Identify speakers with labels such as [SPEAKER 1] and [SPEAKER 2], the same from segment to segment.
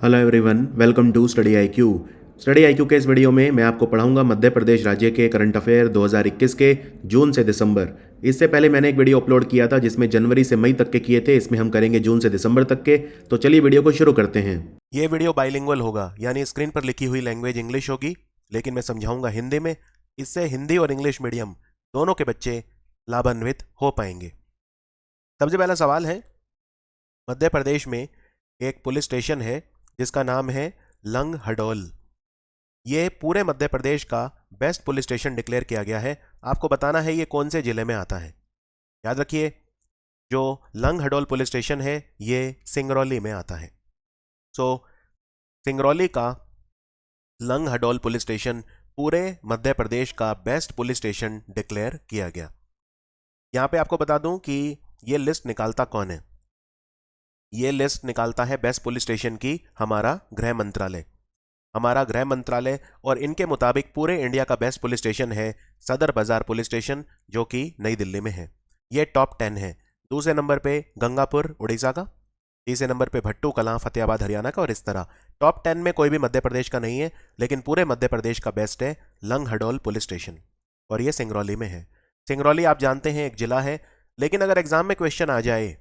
[SPEAKER 1] Hello everyone, welcome to study IQ. Study IQ के इस video में मैं आपको पढ़ाऊंगा मध्य प्रदेश राज्य के करंट अफेयर 2021 के जून से दिसंबर। इससे पहले मैंने एक वीडियो अपलोड किया था जिसमें जनवरी से मई तक के किए थे। इसमें हम करेंगे जून से दिसंबर तक के। तो चलिए वीडियो को शुरू करते हैं।
[SPEAKER 2] ये वीडियो बाइलिंगुअल होगा, यानी स्क्रीन पर लिखी हुई लैंग्वेज इंग्लिश होगी, लेकिन मैं समझाऊंगा हिंदी में। इससे हिंदी और इंग्लिश मीडियम दोनों के बच्चे लाभान्वित हो पाएंगे। सबसे पहला सवाल है, मध्य प्रदेश में एक पुलिस स्टेशन है जिसका नाम है लंग हडोल। ये पूरे मध्य प्रदेश का बेस्ट पुलिस स्टेशन डिक्लेयर किया गया है। आपको बताना है ये कौन से जिले में आता है। याद रखिए, जो लंग हडोल पुलिस स्टेशन है ये सिंगरौली में आता है। सो सिंगरौली का लंग हडोल पुलिस स्टेशन पूरे मध्य प्रदेश का बेस्ट पुलिस स्टेशन डिक्लेयर किया गया। यहां पे आपको बता दूं कि ये लिस्ट निकालता कौन है। ये लिस्ट निकालता है बेस्ट पुलिस स्टेशन की हमारा गृह मंत्रालय। हमारा गृह मंत्रालय, और इनके मुताबिक पूरे इंडिया का बेस्ट पुलिस स्टेशन है सदर बाजार पुलिस स्टेशन, जो कि नई दिल्ली में है। ये टॉप 10 है। दूसरे नंबर पे गंगापुर उड़ीसा का, तीसरे नंबर पे भट्टू कलां फतेहाबाद हरियाणा का, और इस तरह टॉप 10 में कोई भी मध्य प्रदेश का नहीं है, लेकिन पूरे मध्य प्रदेश का बेस्ट है लंग हडोल पुलिस स्टेशन, और ये सिंगरौली में है। सिंगरौली आप जानते हैं एक जिला है, लेकिन अगर एग्जाम में क्वेश्चन आ जाए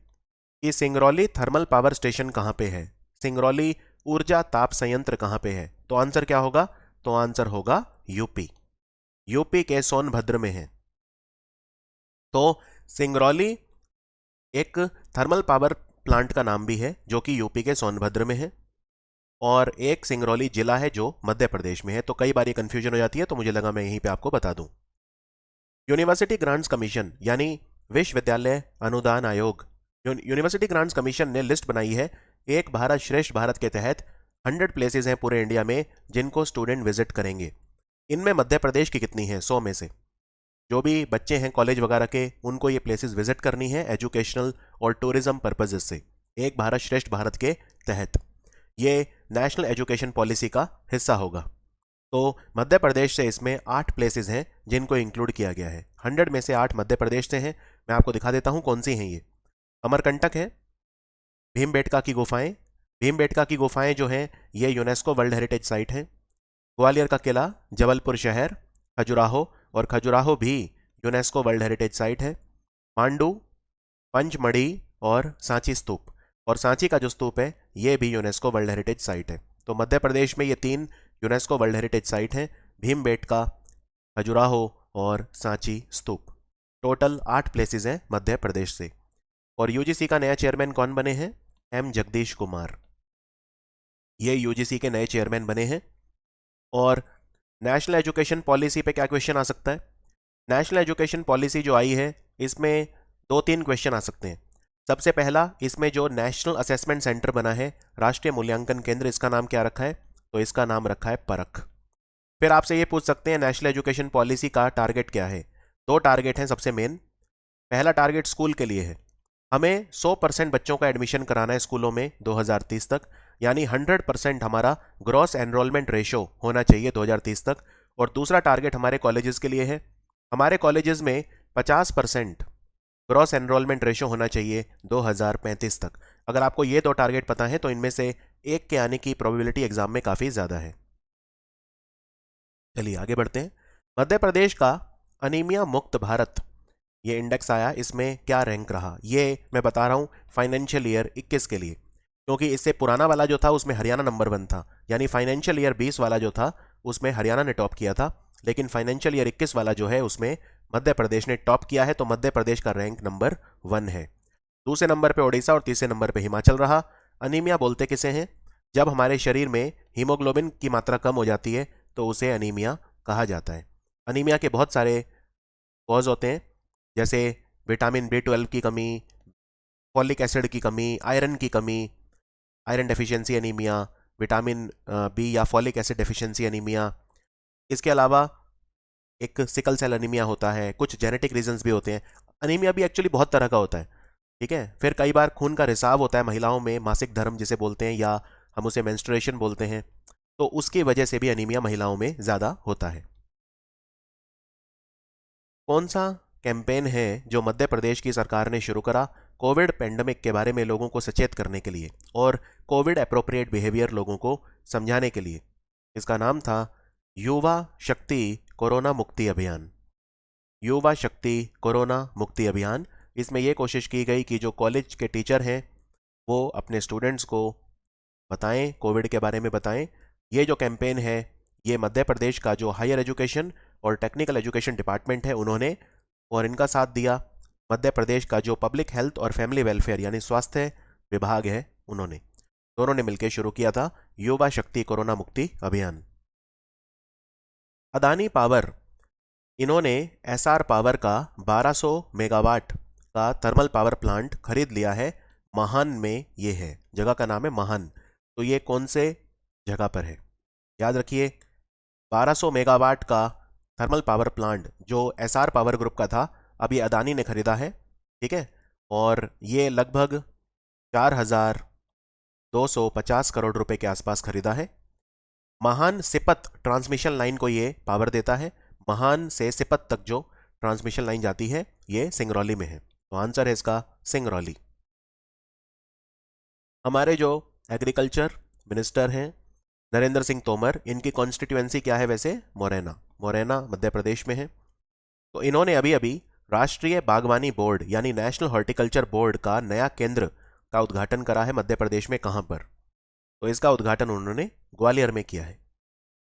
[SPEAKER 2] कि सिंगरौली थर्मल पावर स्टेशन कहाँ पे है, सिंगरौली ऊर्जा ताप संयंत्र कहाँ पे है, तो आंसर क्या होगा? तो आंसर होगा यूपी। यूपी के सोनभद्र में है। तो सिंगरौली एक थर्मल पावर प्लांट का नाम भी है जो कि यूपी के सोनभद्र में है, और एक सिंगरौली जिला है जो मध्य प्रदेश में है। तो कई बार ये कंफ्यूजन हो जाती है, तो मुझे लगा मैं यहीं पे आपको बता दूं। यूनिवर्सिटी ग्रांट्स कमीशन यानी विश्वविद्यालय अनुदान आयोग, यूनिवर्सिटी ग्रांट्स कमीशन ने लिस्ट बनाई है एक भारत श्रेष्ठ भारत के तहत 100 प्लेसेस हैं पूरे इंडिया में जिनको स्टूडेंट विजिट करेंगे। इनमें मध्य प्रदेश की कितनी है? 100 में से जो भी बच्चे हैं कॉलेज वगैरह के, उनको ये प्लेसेस विजिट करनी है एजुकेशनल और टूरिज्म पर्पजेस से, एक भारत श्रेष्ठ भारत के तहत। ये नेशनल एजुकेशन पॉलिसी का हिस्सा होगा। तो मध्य प्रदेश से इसमें 8 प्लेसेस हैं जिनको इंक्लूड किया गया है। 100 में से 8 मध्य प्रदेश से हैं। मैं आपको दिखा देता हूं कौन सी हैं ये। अमरकंटक है, भीमबेटका की गुफाएं, भीमबेटका की गुफाएं जो हैं ये यूनेस्को वर्ल्ड हेरिटेज साइट है। ग्वालियर का किला, जबलपुर शहर, खजुराहो, और खजुराहो भी यूनेस्को वर्ल्ड हेरिटेज साइट है। मांडू, पंचमढ़ी और सांची स्तूप, और सांची का जो स्तूप है ये भी यूनेस्को वर्ल्ड हेरिटेज साइट है। तो मध्य प्रदेश में ये 3 यूनेस्को वर्ल्ड हेरिटेज साइट हैं, भीमबेटका, खजुराहो और सांची स्तूप। टोटल 8 प्लेसेस हैं मध्य प्रदेश से। और यूजीसी का नया चेयरमैन कौन बने हैं? एम जगदीश कुमार, ये यूजीसी के नए चेयरमैन बने हैं। और नेशनल एजुकेशन पॉलिसी पे क्या क्वेश्चन आ सकता है? नेशनल एजुकेशन पॉलिसी जो आई है इसमें 2-3 क्वेश्चन आ सकते हैं। सबसे पहला, इसमें जो नेशनल असेसमेंट सेंटर बना है, राष्ट्रीय मूल्यांकन केंद्र, इसका नाम क्या रखा है? तो इसका नाम रखा है परख। फिर आपसे ये पूछ सकते हैं नेशनल एजुकेशन पॉलिसी का टारगेट क्या है? 2 टारगेट हैं सबसे मेन। पहला टारगेट स्कूल के लिए है, हमें 100% बच्चों का एडमिशन कराना है स्कूलों में 2030 तक, यानी 100% हमारा ग्रॉस एनरोलमेंट रेशो होना चाहिए 2030 तक। और दूसरा टारगेट हमारे कॉलेजेस के लिए है, हमारे कॉलेजेस में 50% ग्रॉस एनरोलमेंट रेशो होना चाहिए 2035 तक। अगर आपको ये 2 टारगेट पता है तो इनमें से एक के आने की प्रोबेबिलिटी एग्जाम में काफ़ी ज़्यादा है। चलिए आगे बढ़ते हैं। मध्य प्रदेश का अनीमिया मुक्त भारत ये इंडेक्स आया, इसमें क्या रैंक रहा ये मैं बता रहा हूँ फाइनेंशियल ईयर 21 के लिए, क्योंकि इससे पुराना वाला जो था उसमें हरियाणा नंबर 1 था, यानी फाइनेंशियल ईयर 20 वाला जो था उसमें हरियाणा ने टॉप किया था, लेकिन फाइनेंशियल ईयर 21 वाला जो है उसमें मध्य प्रदेश ने टॉप किया है। तो मध्य प्रदेश का रैंक नंबर 1 है। दूसरे नंबर पर उड़ीसा और तीसरे नंबर पर हिमाचल रहा। अनीमिया बोलते किसे हैं? जब हमारे शरीर में हीमोग्लोबिन की मात्रा कम हो जाती है तो उसे अनीमिया कहा जाता है। अनीमिया के बहुत सारे कॉज होते हैं, जैसे विटामिन B12 की कमी, फॉलिक एसिड की कमी, आयरन की कमी, iron deficiency anaemia, vitamin B या फॉलिक एसिड डेफिशिएंसी एनीमिया। इसके अलावा एक सिकल सेल एनीमिया होता है, कुछ जेनेटिक रीजंस भी होते हैं। अनीमिया भी एक्चुअली बहुत तरह का होता है, ठीक है। फिर कई बार खून का रिसाव होता है महिलाओं में, मासिक धर्म जिसे बोलते हैं, या हम उसे मेंस्ट्रुएशन बोलते हैं, तो उसकी वजह से भी अनीमिया महिलाओं में ज़्यादा होता है। कौन सा कैंपेन है जो मध्य प्रदेश की सरकार ने शुरू करा कोविड पेंडेमिक के बारे में लोगों को सचेत करने के लिए, और कोविड अप्रोप्रिएट बिहेवियर लोगों को समझाने के लिए। इसका नाम था युवा शक्ति कोरोना मुक्ति अभियान। युवा शक्ति कोरोना मुक्ति अभियान। इसमें यह कोशिश की गई कि जो कॉलेज के टीचर हैं वो अपने स्टूडेंट्स को बताएं, कोविड के बारे में बताएं। ये जो कैंपेन है ये मध्य प्रदेश का जो हायर एजुकेशन और टेक्निकल एजुकेशन डिपार्टमेंट है उन्होंने, और इनका साथ दिया मध्य प्रदेश का जो पब्लिक हेल्थ और फैमिली वेलफेयर यानी स्वास्थ्य विभाग है उन्होंने, दोनों ने मिलकर शुरू किया था युवा शक्ति कोरोना मुक्ति अभियान। अदानी पावर, इन्होंने एसआर पावर का 1200 मेगावाट का थर्मल पावर प्लांट खरीद लिया है। महान में ये है, जगह का नाम है महान। तो ये कौन से जगह पर है याद रखिए, 1200 मेगावाट का थर्मल पावर प्लांट जो एसआर पावर ग्रुप का था, अब ये अदानी ने खरीदा है, ठीक है। और ये लगभग 4250 करोड़ रुपए के आसपास खरीदा है। महान सिपत ट्रांसमिशन लाइन को ये पावर देता है। महान से सिपत तक जो ट्रांसमिशन लाइन जाती है ये सिंगरौली में है, तो आंसर है इसका सिंगरौली। हमारे जो एग्रीकल्चर मिनिस्टर हैं नरेंद्र सिंह तोमर, इनकी कॉन्स्टिट्यूएंसी क्या है वैसे, मोरेना। मोरेना मध्य प्रदेश में है। तो इन्होंने अभी अभी राष्ट्रीय बागवानी बोर्ड यानी नेशनल हॉर्टिकल्चर बोर्ड का नया केंद्र का उद्घाटन करा है मध्य प्रदेश में। कहां पर, तो इसका उद्घाटन उन्होंने ग्वालियर में किया है।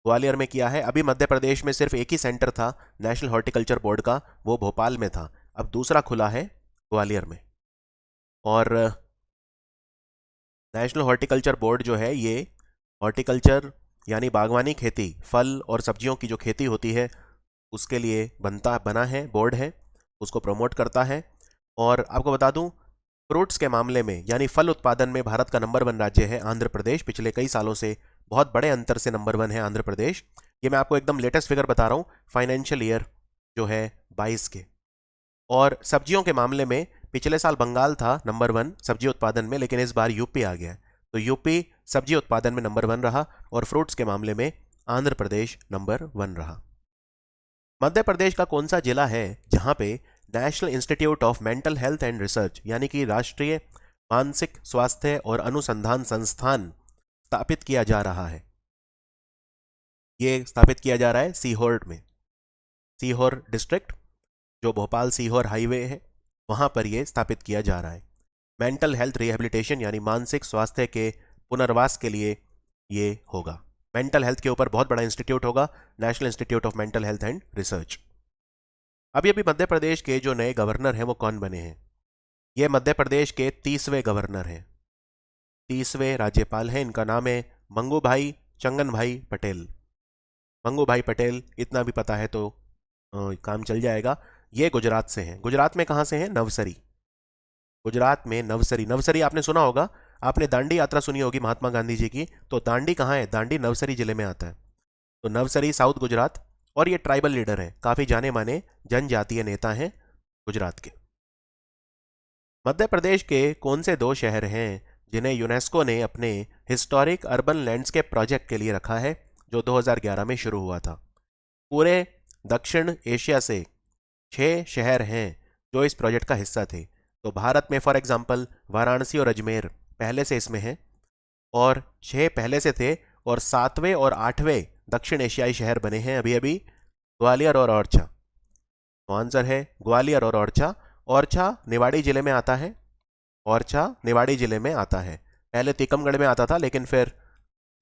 [SPEAKER 2] ग्वालियर में किया है। अभी मध्य प्रदेश में सिर्फ एक ही सेंटर था नेशनल हॉर्टिकल्चर बोर्ड का, वो भोपाल में था, अब दूसरा खुला है ग्वालियर में। और नेशनल हॉर्टिकल्चर बोर्ड जो है ये हॉर्टिकल्चर यानी बागवानी खेती, फल और सब्जियों की जो खेती होती है उसके लिए बना है, बोर्ड है, उसको प्रमोट करता है। और आपको बता दूं, फ्रूट्स के मामले में यानी फल उत्पादन में भारत का नंबर 1 राज्य है आंध्र प्रदेश। पिछले कई सालों से बहुत बड़े अंतर से नंबर 1 है आंध्र प्रदेश। ये मैं आपको एकदम लेटेस्ट फिगर बता रहा हूँ, फाइनेंशियल ईयर जो है 22 के। और सब्जियों के मामले में पिछले साल बंगाल था नंबर 1 सब्जी उत्पादन में, लेकिन इस बार यूपी आ गया। तो यूपी सब्जी उत्पादन में नंबर 1 रहा और फ्रूट्स के मामले में आंध्र प्रदेश नंबर 1 रहा। मध्य प्रदेश का कौन सा जिला है जहां पे national institute of mental health and research यानी कि राष्ट्रीय मानसिक स्वास्थ्य और अनुसंधान संस्थान स्थापित किया जा रहा है? ये स्थापित किया जा रहा है सीहोर में, सीहोर डिस्ट्रिक्ट जो भोपाल सीहोर हाईवे है वहां पर यह स्थापित किया जा रहा है। मेंटल हेल्थ रिहेबिलिटेशन यानी मानसिक स्वास्थ्य के पुनर्वास के लिए ये होगा। मेंटल हेल्थ के ऊपर बहुत बड़ा इंस्टीट्यूट होगा, national institute of mental health and research. अभी अभी मध्य प्रदेश के जो नए गवर्नर हैं वो कौन बने हैं? ये मध्य प्रदेश के 30वें गवर्नर हैं, 30वें राज्यपाल हैं। इनका नाम है मंगूभाई चंगनभाई पटेल। मंगूभाई पटेल, इतना भी पता है तो काम चल जाएगा। ये गुजरात से हैं। गुजरात में कहाँ से हैं? नवसरी। गुजरात में नवसरी। नवसरी आपने सुना होगा, आपने दांडी यात्रा सुनी होगी महात्मा गांधी जी की, तो दांडी कहाँ है? दांडी नवसरी जिले में आता है। तो नवसरी साउथ गुजरात, और ये ट्राइबल लीडर हैं, काफी जाने माने जनजातीय नेता हैं गुजरात के। मध्य प्रदेश के कौन से 2 शहर हैं जिन्हें यूनेस्को ने अपने हिस्टोरिक अर्बन लैंडस्केप प्रोजेक्ट के लिए रखा है, जो 2011 में शुरू हुआ था? पूरे दक्षिण एशिया से 6 शहर हैं जो इस प्रोजेक्ट का हिस्सा थे। तो भारत में फॉर एग्जांपल वाराणसी और अजमेर पहले से इसमें हैं, और 6 पहले से थे, और 7वें और 8वें दक्षिण एशियाई शहर बने हैं अभी अभी, ग्वालियर और ओरछा। तो आंसर है ग्वालियर और ओरछा। ओरछा निवाड़ी जिले में आता है, ओरछा निवाड़ी जिले में आता है। पहले टीकमगढ़ में आता था, लेकिन फिर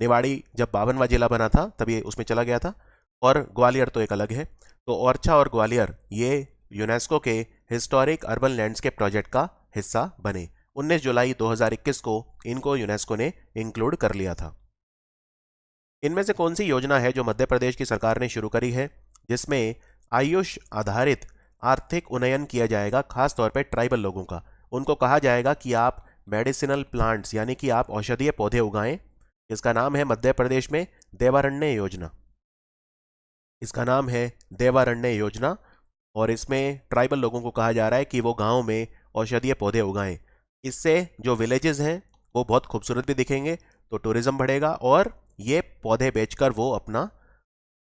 [SPEAKER 2] निवाड़ी जब 52वां जिला बना था तब ये उसमें चला गया था, और ग्वालियर तो एक अलग है। तो ओरछा और ग्वालियर ये यूनेस्को के हिस्टोरिक अर्बन लैंडस्केप प्रोजेक्ट का हिस्सा बने। 19 जुलाई 2021 को इनको यूनेस्को ने इंक्लूड कर लिया था। इनमें से कौन सी योजना है जो मध्य प्रदेश की सरकार ने शुरू करी है जिसमें आयुष आधारित आर्थिक उन्नयन किया जाएगा, खास तौर पर ट्राइबल लोगों का? उनको कहा जाएगा कि आप मेडिसिनल प्लांट्स यानी कि आप औषधीय पौधे उगाएं। इसका नाम है मध्य प्रदेश में देवारण्य योजना। इसका नाम है देवारण्य योजना, और इसमें ट्राइबल लोगों को कहा जा रहा है कि वो गांव में औषधीय पौधे उगाएं। इससे जो विलेजेस हैं वो बहुत खूबसूरत भी दिखेंगे, तो टूरिज्म बढ़ेगा, और ये पौधे बेचकर वो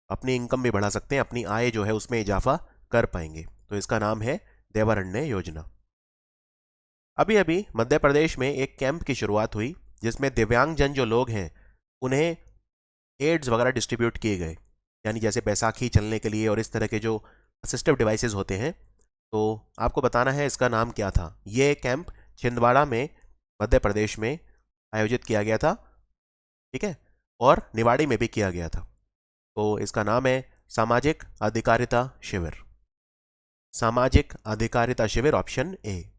[SPEAKER 2] अपनी इनकम भी बढ़ा सकते हैं, अपनी आय जो है उसमें इजाफा कर पाएंगे। तो इसका नाम है देवारण्य योजना। अभी अभी मध्य प्रदेश में एक कैंप की शुरुआत हुई जिसमें दिव्यांगजन जो लोग हैं उन्हें एड्स वगैरह डिस्ट्रीब्यूट किए गए, यानी जैसे बैसाखी चलने के लिए और इस तरह के जो असिस्टिव डिवाइसेस होते हैं। तो आपको बताना है इसका नाम क्या था। ये कैंप छिंदवाड़ा में मध्य प्रदेश में आयोजित किया गया था, ठीक है, और निवाड़ी में भी किया गया था। तो इसका नाम है सामाजिक अधिकारिता शिविर। सामाजिक अधिकारिता शिविर, ऑप्शन ए।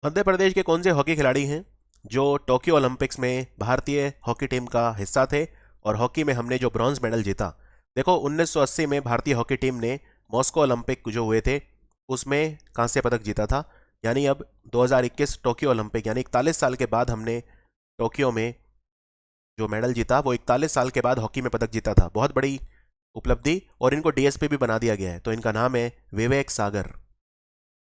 [SPEAKER 2] मध्य प्रदेश के कौन से हॉकी खिलाड़ी हैं जो टोक्यो ओलंपिक्स में भारतीय हॉकी टीम का हिस्सा थे और हॉकी में हमने जो ब्रॉन्ज मेडल जीता? देखो 1980 में भारतीय हॉकी टीम ने मॉस्को ओलंपिक जो हुए थे उसमें कांस्य पदक जीता था। यानी अब 2021 टोक्यो ओलंपिक, यानी 41 साल के बाद हमने टोक्यो में जो मेडल जीता वो 41 साल के बाद हॉकी में पदक जीता था। बहुत बड़ी उपलब्धि, और इनको डीएसपी भी बना दिया गया है। तो इनका नाम है विवेक सागर।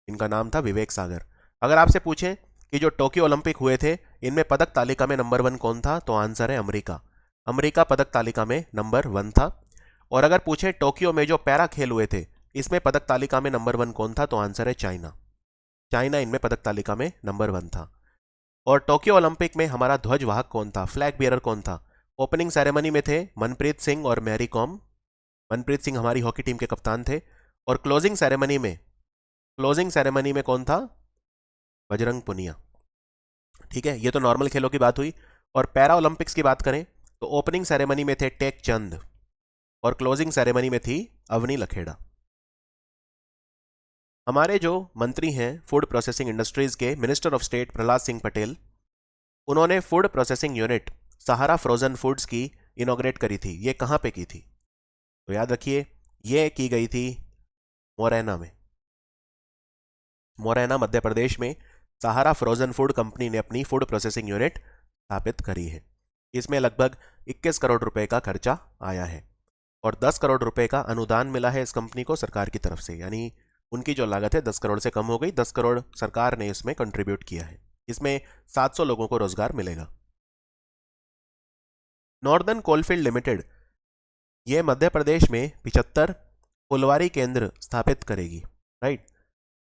[SPEAKER 2] इनका नाम था विवेक सागर। अगर आपसे पूछें कि जो टोक्यो ओलंपिक हुए थे इनमें पदक तालिका में नंबर 1 कौन था, तो आंसर है अमेरिका। अमेरिका पदक तालिका में नंबर 1 था। और अगर पूछें टोक्यो में जो पैरा खेल हुए थे इसमें पदक तालिका में नंबर 1 कौन था, तो आंसर है चाइना। चाइना इनमें पदक तालिका में नंबर 1 था। और टोक्यो ओलंपिक में हमारा ध्वजवाहक कौन था, फ्लैग बियरर कौन था? ओपनिंग सेरेमनी में थे मनप्रीत सिंह और मैरी कॉम। मनप्रीत सिंह हमारी हॉकी टीम के कप्तान थे। और क्लोजिंग सेरेमनी में कौन था? बजरंग पुनिया। ठीक है, ये तो नॉर्मल खेलों की बात हुई। और पैरा ओलंपिक्स की बात करें तो ओपनिंग सेरेमनी में थे टेक चंद और क्लोजिंग सेरेमनी में थी अवनी लखेड़ा। हमारे जो मंत्री हैं फूड प्रोसेसिंग इंडस्ट्रीज के, minister of state Prahlad Singh Patel, उन्होंने फूड प्रोसेसिंग यूनिट सहारा फ्रोजन फूड्स की इनॉग्रेट करी थी। ये कहाँ पे की थी? तो याद रखिए ये की गई थी मोरैना में। मोरैना मध्य प्रदेश में सहारा फ्रोजन फूड कंपनी ने अपनी फूड प्रोसेसिंग यूनिट स्थापित करी है। इसमें लगभग 21 करोड़ रुपए का खर्चा आया है और 10 करोड़ रुपए का अनुदान मिला है इस कंपनी को सरकार की तरफ से। यानी उनकी जो लागत है 10 करोड़ से कम हो गई, 10 करोड़ सरकार ने इसमें कंट्रीब्यूट किया है। इसमें 700 लोगों को रोजगार मिलेगा। नॉर्दर्न कोलफील्ड लिमिटेड ये मध्य प्रदेश में 75 फुलवारी केंद्र स्थापित करेगी, राइट।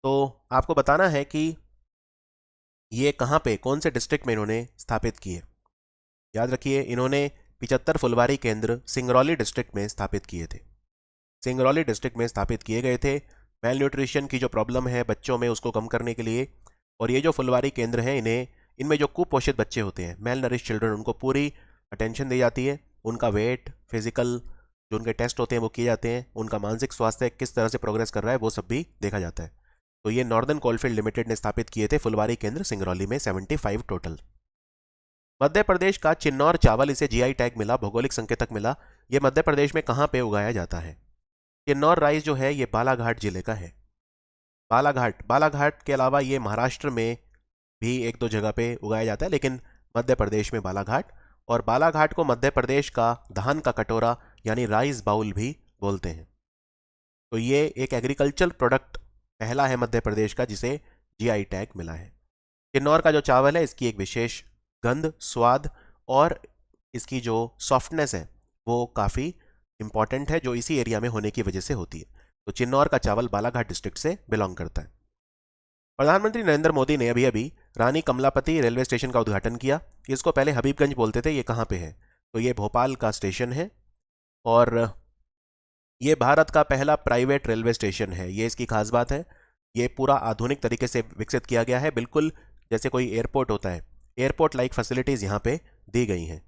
[SPEAKER 2] तो आपको बताना है कि ये कहाँ पे, कौन से डिस्ट्रिक्ट में इन्होंने स्थापित किए। याद रखिए इन्होंने 75 फुलवारी केंद्र सिंगरौली डिस्ट्रिक्ट में स्थापित किए थे। सिंगरौली डिस्ट्रिक्ट में स्थापित किए गए थे मेल न्यूट्रिशन की जो प्रॉब्लम है बच्चों में उसको कम करने के लिए। और ये जो फुलवारी केंद्र हैं इनमें जो कुपोषित बच्चे होते हैं, मेल नरिश चिल्ड्रन, उनको पूरी अटेंशन दी जाती है। उनका वेट, फिजिकल जो उनके टेस्ट होते हैं वो किए जाते हैं। उनका मानसिक स्वास्थ्य किस तरह से प्रोग्रेस कर रहा है वो सब भी देखा जाता है। तो ये नॉर्दर्न कोलफील्ड लिमिटेड ने स्थापित किए थे फुलवारी केंद्र सिंगरौली में, 75 टोटल। मध्य प्रदेश का चिन्नौर चावल, इसे जीआई टैग मिला, भौगोलिक संकेतक मिला। ये मध्य प्रदेश में कहाँ पे उगाया जाता है? चिन्नौर राइस जो है ये बालाघाट जिले का है। बालाघाट के अलावा ये महाराष्ट्र में भी एक दो जगह पे उगाया जाता है, लेकिन मध्य प्रदेश में बालाघाट। और बालाघाट को मध्य प्रदेश का धान का कटोरा यानी राइस बाउल भी बोलते हैं। तो ये एक एग्रीकल्चर प्रोडक्ट पहला है मध्य प्रदेश का जिसे जीआई टैग मिला है। किन्नौर का जो चावल है इसकी एक विशेष गंध, स्वाद और इसकी जो सॉफ्टनेस है वो काफ़ी इंपॉर्टेंट है, जो इसी एरिया में होने की वजह से होती है। तो चिन्नौर का चावल बालाघाट डिस्ट्रिक्ट से बिलोंग करता है। प्रधानमंत्री नरेंद्र मोदी ने अभी अभी रानी कमलापति रेलवे स्टेशन का उद्घाटन किया। इसको पहले हबीबगंज बोलते थे, ये कहाँ पे है? तो ये भोपाल का स्टेशन है और ये भारत का पहला प्राइवेट रेलवे स्टेशन है। ये इसकी खास बात है, ये पूरा आधुनिक तरीके से विकसित किया गया है, बिल्कुल जैसे कोई एयरपोर्ट होता है। एयरपोर्ट लाइक फैसिलिटीज़ यहाँ पे दी गई हैं।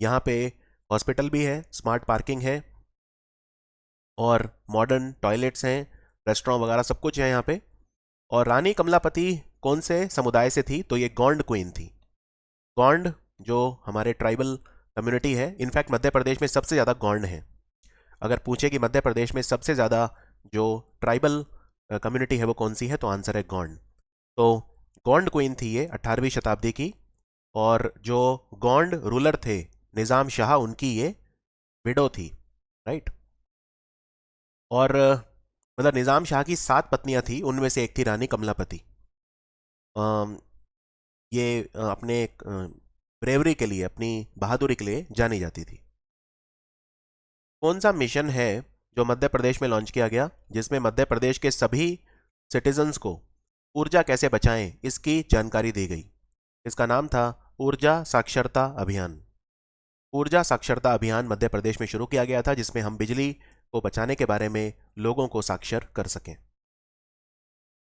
[SPEAKER 2] यहाँ पे हॉस्पिटल भी है, स्मार्ट पार्किंग है और मॉडर्न टॉयलेट्स हैं, रेस्टोरेंट वगैरह सब कुछ है यहाँ पे। और रानी कमलापति कौन से समुदाय से थी? तो ये गोंड क्वीन थी। गोंड जो हमारे ट्राइबल कम्युनिटी है, इनफैक्ट मध्य प्रदेश में सबसे ज़्यादा गोंड है। अगर पूछे कि मध्य प्रदेश में सबसे ज़्यादा जो ट्राइबल कम्युनिटी है वो कौन सी है, तो आंसर है गोंड। तो गोंड क्वीन थी ये 18वीं शताब्दी की। और जो गोंड रूलर थे निज़ाम शाह, उनकी ये विडो थी, राइट। और मतलब निज़ाम शाह की 7 पत्नियां थी, उनमें से एक थी रानी कमलापति। ये अपने ब्रेवरी के लिए, अपनी बहादुरी के लिए जानी जाती थी। कौन सा मिशन है जो मध्य प्रदेश में लॉन्च किया गया जिसमें मध्य प्रदेश के सभी सिटीजन्स को ऊर्जा कैसे बचाएं इसकी जानकारी दी गई? इसका नाम था ऊर्जा साक्षरता अभियान। ऊर्जा साक्षरता अभियान मध्य प्रदेश में शुरू किया गया था, जिसमें हम बिजली को बचाने के बारे में लोगों को साक्षर कर सकें।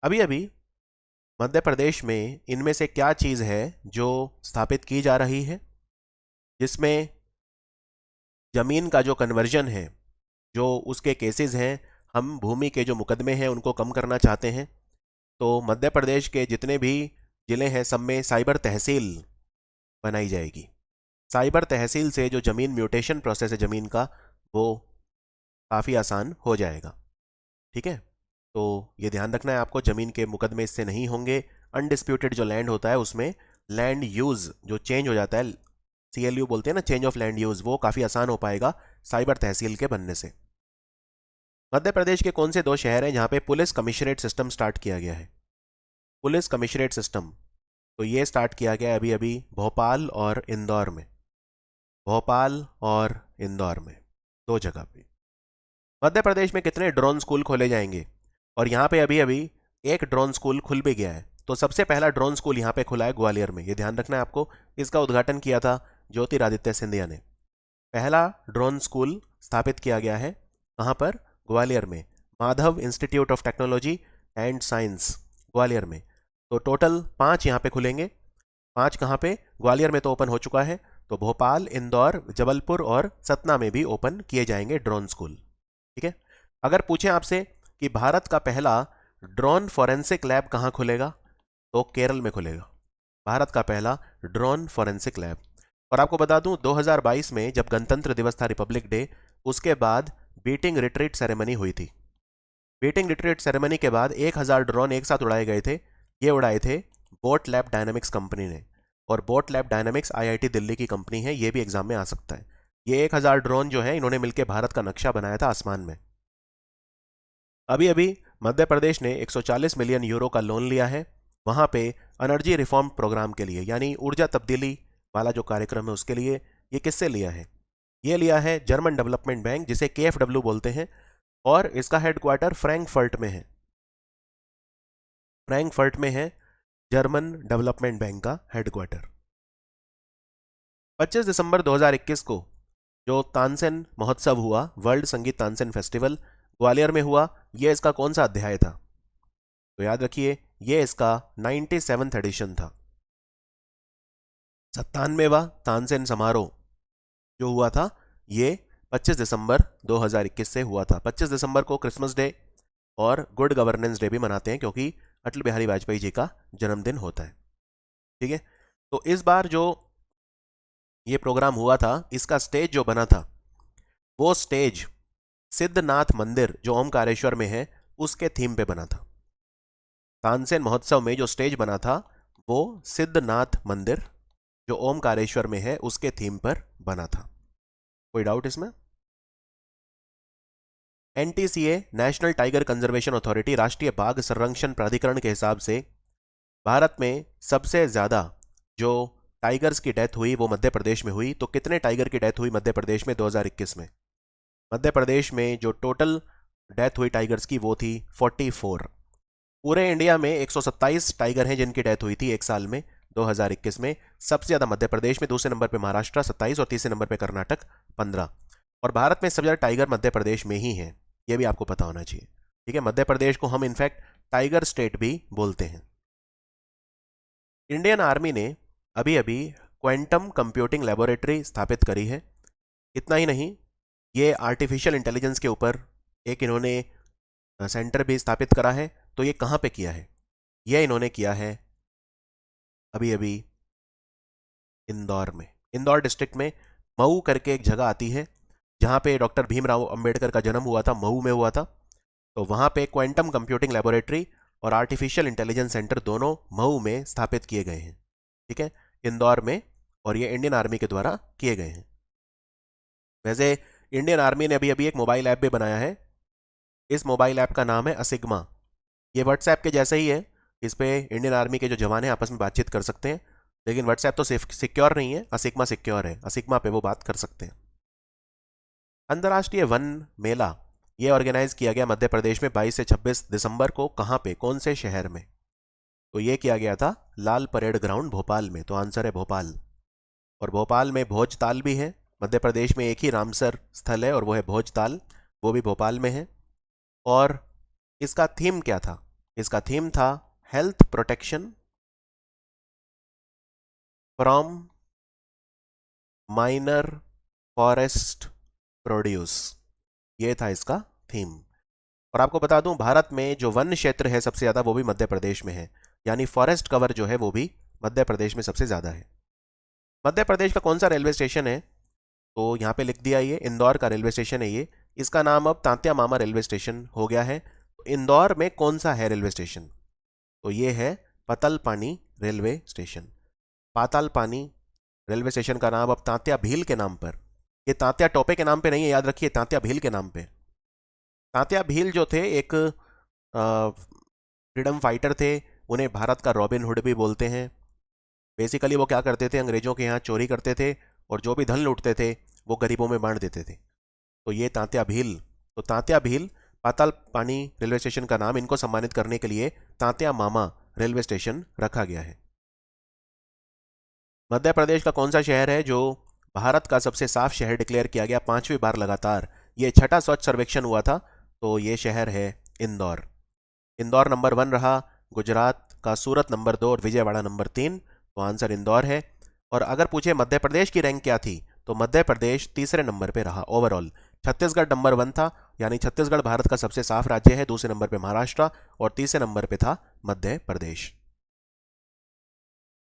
[SPEAKER 2] अभी अभी मध्य प्रदेश में इनमें से क्या चीज़ है जो स्थापित की जा रही है, जिसमें ज़मीन का जो कन्वर्जन है, जो उसके केसेस हैं, हम भूमि के जो मुकदमे हैं उनको कम करना चाहते हैं। तो मध्य प्रदेश के जितने भी ज़िले हैं सब में साइबर तहसील बनाई जाएगी। साइबर तहसील से जो ज़मीन म्यूटेशन प्रोसेस है ज़मीन का, वो काफ़ी आसान हो जाएगा। ठीक है, तो ये ध्यान रखना है आपको, ज़मीन के मुकदमे इससे नहीं होंगे। अनडिस्प्यूटेड जो लैंड होता है उसमें लैंड यूज़ जो चेंज हो जाता है, CLU बोलते हैं ना, चेंज ऑफ लैंड यूज़, वो काफ़ी आसान हो पाएगा साइबर तहसील के बनने से। मध्य प्रदेश के कौन से 2 शहर हैं जहाँ पे पुलिस कमिश्नरेट सिस्टम स्टार्ट किया गया है? पुलिस कमिश्नरेट सिस्टम तो ये स्टार्ट किया गया अभी अभी भोपाल और इंदौर में। भोपाल और इंदौर में 2 जगह पे। मध्य प्रदेश में कितने ड्रोन स्कूल खोले जाएंगे? और यहाँ पे अभी अभी एक ड्रोन स्कूल खुल भी गया है। तो सबसे पहला ड्रोन स्कूल यहाँ पे खुला है ग्वालियर में, ये ध्यान रखना है आपको। इसका उद्घाटन किया था ज्योतिरादित्य सिंधिया ने। पहला ड्रोन स्कूल स्थापित किया गया है कहाँ पर? ग्वालियर में, Madhav institute of technology and science Gwalior में। तो टोटल 5 यहाँ पे खुलेंगे। 5 कहाँ पे? ग्वालियर में तो ओपन हो चुका है, तो भोपाल, इंदौर, जबलपुर और सतना में भी ओपन किए जाएंगे ड्रोन स्कूल। ठीक है, अगर पूछें आपसे कि भारत का पहला ड्रोन फॉरेंसिक लैब कहाँ खुलेगा, तो केरल में खुलेगा भारत का पहला ड्रोन फॉरेंसिक लैब। और आपको बता दूं 2022 में जब गणतंत्र दिवस था, रिपब्लिक डे, उसके बाद बीटिंग रिट्रीट सेरेमनी हुई थी। बीटिंग रिट्रीट सेरेमनी के बाद 1000 ड्रोन एक साथ उड़ाए गए थे। ये उड़ाए थे बोट लैब डायनामिक्स कंपनी ने, और boat lab dynamics IIT Delhi की कंपनी है, ये भी एग्जाम में आ सकता है। ये 1000 ड्रोन जो है इन्होंने मिलकर भारत का नक्शा बनाया था आसमान में। अभी अभी मध्य प्रदेश ने 140 मिलियन यूरो का लोन लिया है वहाँ पे एनर्जी रिफॉर्म प्रोग्राम के लिए, यानी ऊर्जा तब्दीली वाला जो कार्यक्रम है उसके लिए। ये किससे लिया है? ये लिया है जर्मन डेवलपमेंट बैंक, जिसे KfW बोलते हैं, और इसका हेडक्वार्टर फ्रैंकफर्ट में है। फ्रैंकफर्ट में है जर्मन डेवलपमेंट बैंक का हेडक्वार्टर। 25 दिसंबर 2021 को जो तानसेन महोत्सव हुआ, वर्ल्ड संगीत तानसेन फेस्टिवल, ग्वालियर में हुआ, ये इसका कौन सा अध्याय था? तो याद रखिए, ये इसका 97वां एडिशन था। 97वां तानसेन समारोह जो हुआ था ये 25 दिसंबर 2021 से हुआ था। 25 दिसंबर को क्रिसमस डे और गुड गवर्नेंस डे भी मनाते हैं, क्योंकि अटल बिहारी वाजपेयी जी का जन्मदिन होता है। ठीक है, तो इस बार जो ये प्रोग्राम हुआ था, इसका स्टेज जो बना था, वो स्टेज सिद्धनाथ मंदिर जो ओमकारेश्वर में है उसके थीम पे बना था। तानसेन महोत्सव में जो स्टेज बना था वो सिद्धनाथ मंदिर जो ओमकारेश्वर में है उसके थीम पर बना था। कोई डाउट इसमें? NTCA national tiger conservation authority, राष्ट्रीय बाघ संरक्षण प्राधिकरण के हिसाब से भारत में सबसे ज़्यादा जो टाइगर्स की डेथ हुई वो मध्य प्रदेश में हुई। तो कितने टाइगर की डेथ हुई मध्य प्रदेश में 2021 में? मध्य प्रदेश में जो टोटल डेथ हुई टाइगर्स की वो थी 44। पूरे इंडिया में 127 टाइगर हैं जिनकी डेथ हुई थी एक साल में 2021 में। सबसे ज़्यादा मध्य प्रदेश में, दूसरे नंबर पे महाराष्ट्र 27 और तीसरे नंबर पे कर्नाटक 15। और भारत में सबसे ज़्यादा टाइगर मध्य प्रदेश में ही हैं, ये भी आपको पता होना चाहिए। ठीक है, मध्य प्रदेश को हम इनफैक्ट टाइगर स्टेट भी बोलते हैं। इंडियन आर्मी ने अभी अभी क्वांटम कंप्यूटिंग लेबोरेटरी स्थापित करी है। इतना ही नहीं, ये आर्टिफिशियल इंटेलिजेंस के ऊपर एक इन्होंने सेंटर भी स्थापित करा है। तो ये कहाँ पे किया है? ये इन्होंने किया है अभी अभी इंदौर में। इंदौर डिस्ट्रिक्ट में मऊ करके एक जगह आती है जहाँ पे डॉक्टर भीमराव अंबेडकर का जन्म हुआ था, मऊ में हुआ था। तो वहाँ पे क्वांटम कंप्यूटिंग लेबोरेटरी और आर्टिफिशियल इंटेलिजेंस सेंटर दोनों मऊ में स्थापित किए गए हैं। ठीक है, इंदौर में, और ये इंडियन आर्मी के द्वारा किए गए हैं। वैसे इंडियन आर्मी ने अभी अभी एक मोबाइल ऐप भी बनाया है। इस मोबाइल ऐप का नाम है असिग्मा। ये व्हाट्सएप के जैसे ही है। इस पे इंडियन आर्मी के जो जवान हैं आपस में बातचीत कर सकते हैं, लेकिन व्हाट्सएप तो सिक्योर नहीं है, असिग्मा सिक्योर है। असिग्मा पे वो बात कर सकते हैं। अंतर्राष्ट्रीय वन मेला ये ऑर्गेनाइज किया गया मध्य प्रदेश में 22 से 26 दिसंबर को। कहाँ पे? कौन से शहर में? तो ये किया गया था लाल परेड ग्राउंड भोपाल में, तो आंसर है भोपाल। और भोपाल में भोजताल भी है। मध्य प्रदेश में एक ही रामसर स्थल है और वो है भोजताल, वो भी भोपाल में है। और इसका थीम क्या था? इसका थीम था health protection from minor forest produce, ये था इसका थीम। और आपको बता दूं, भारत में जो वन क्षेत्र है सबसे ज़्यादा वो भी मध्य प्रदेश में है, यानी फॉरेस्ट कवर जो है वो भी मध्य प्रदेश में सबसे ज़्यादा है। मध्य प्रदेश का कौन सा रेलवे स्टेशन है? तो यहाँ पे लिख दिया, ये इंदौर का रेलवे स्टेशन है ये। इसका नाम अब तांत्या मामा रेलवे स्टेशन हो गया है। तो इंदौर में कौन सा है रेलवे स्टेशन? तो ये है Patalpani railway station. Patalpani railway station का नाम अब तांत्या भील के नाम पर, ये तांत्या टोपे के नाम पे नहीं है, याद रखिए, तांत्या भील के नाम पे। तांत्या भील जो थे एक फ्रीडम फाइटर थे, उन्हें भारत का रॉबिन हुड भी बोलते हैं। बेसिकली वो क्या करते थे, अंग्रेजों के यहाँ चोरी करते थे और जो भी धन लूटते थे वो गरीबों में बांट देते थे। तो ये तांत्या भील, तो तांत्या भील पाताल पानी रेलवे स्टेशन का नाम इनको सम्मानित करने के लिए तांत्या मामा रेलवे स्टेशन रखा गया है। मध्य प्रदेश का कौन सा शहर है जो भारत का सबसे साफ शहर डिक्लेयर किया गया 5वीं बार लगातार? ये 6ठा स्वच्छ सर्वेक्षण हुआ था, तो ये शहर है इंदौर। इंदौर नंबर 1 रहा, गुजरात का सूरत नंबर 2 और विजयवाड़ा नंबर 3, तो आंसर इंदौर है। और अगर पूछे मध्य प्रदेश की रैंक क्या थी, तो मध्य प्रदेश तीसरे नंबर पे रहा ओवरऑल। छत्तीसगढ़ नंबर 1 था, यानी छत्तीसगढ़ भारत का सबसे साफ राज्य है। दूसरे नंबर पे महाराष्ट्र और तीसरे नंबर पे था मध्य प्रदेश।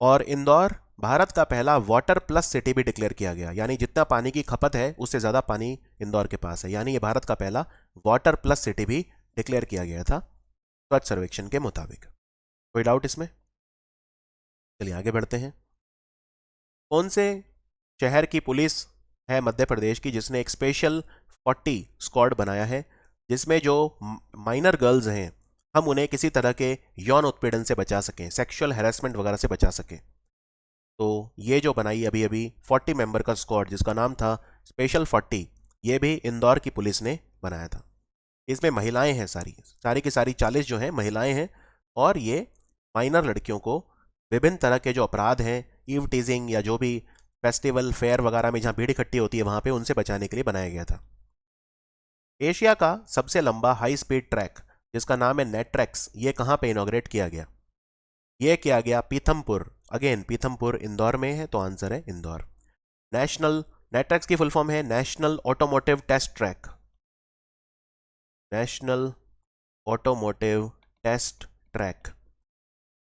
[SPEAKER 2] और इंदौर भारत का पहला वाटर प्लस सिटी भी डिक्लेयर किया गया, यानी जितना पानी की खपत है उससे ज़्यादा पानी इंदौर के पास है, यानी ये भारत का पहला वाटर प्लस सिटी भी डिक्लेयर किया गया था स्वच्छ सर्वेक्षण के मुताबिक। कोई डाउट इसमें? चलिए आगे बढ़ते हैं। कौन से शहर की पुलिस है मध्य प्रदेश की जिसने एक स्पेशल 40 स्क्वाड बनाया है, जिसमें जो माइनर गर्ल्स हैं हम उन्हें किसी तरह के यौन उत्पीड़न से बचा सकें, सेक्सुअल हैरेसमेंट वगैरह से बचा सकें? तो ये जो बनाई अभी अभी 40 मेंबर का स्क्वाड जिसका नाम था स्पेशल 40, ये भी इंदौर की पुलिस ने बनाया था। इसमें महिलाएं हैं, सारी सारी की सारी 40 जो हैं महिलाएं हैं, और ये माइनर लड़कियों को विभिन्न तरह के जो अपराध हैं, ईव टीजिंग या जो भी फेस्टिवल फेयर वगैरह में जहाँ भीड़ इकट्ठी होती है वहाँ पे उनसे बचाने के लिए बनाया गया था। एशिया का सबसे लंबा हाई स्पीड ट्रैक जिसका नाम है नेट्रैक्स, ये कहाँ पे इनॉग्रेट किया गया? ये किया गया पीथमपुर, अगेन पीथमपुर इंदौर में है, तो आंसर है इंदौर। नेशनल नेट्रैक्स की फुल फॉर्म है national automotive test track, national automotive test track.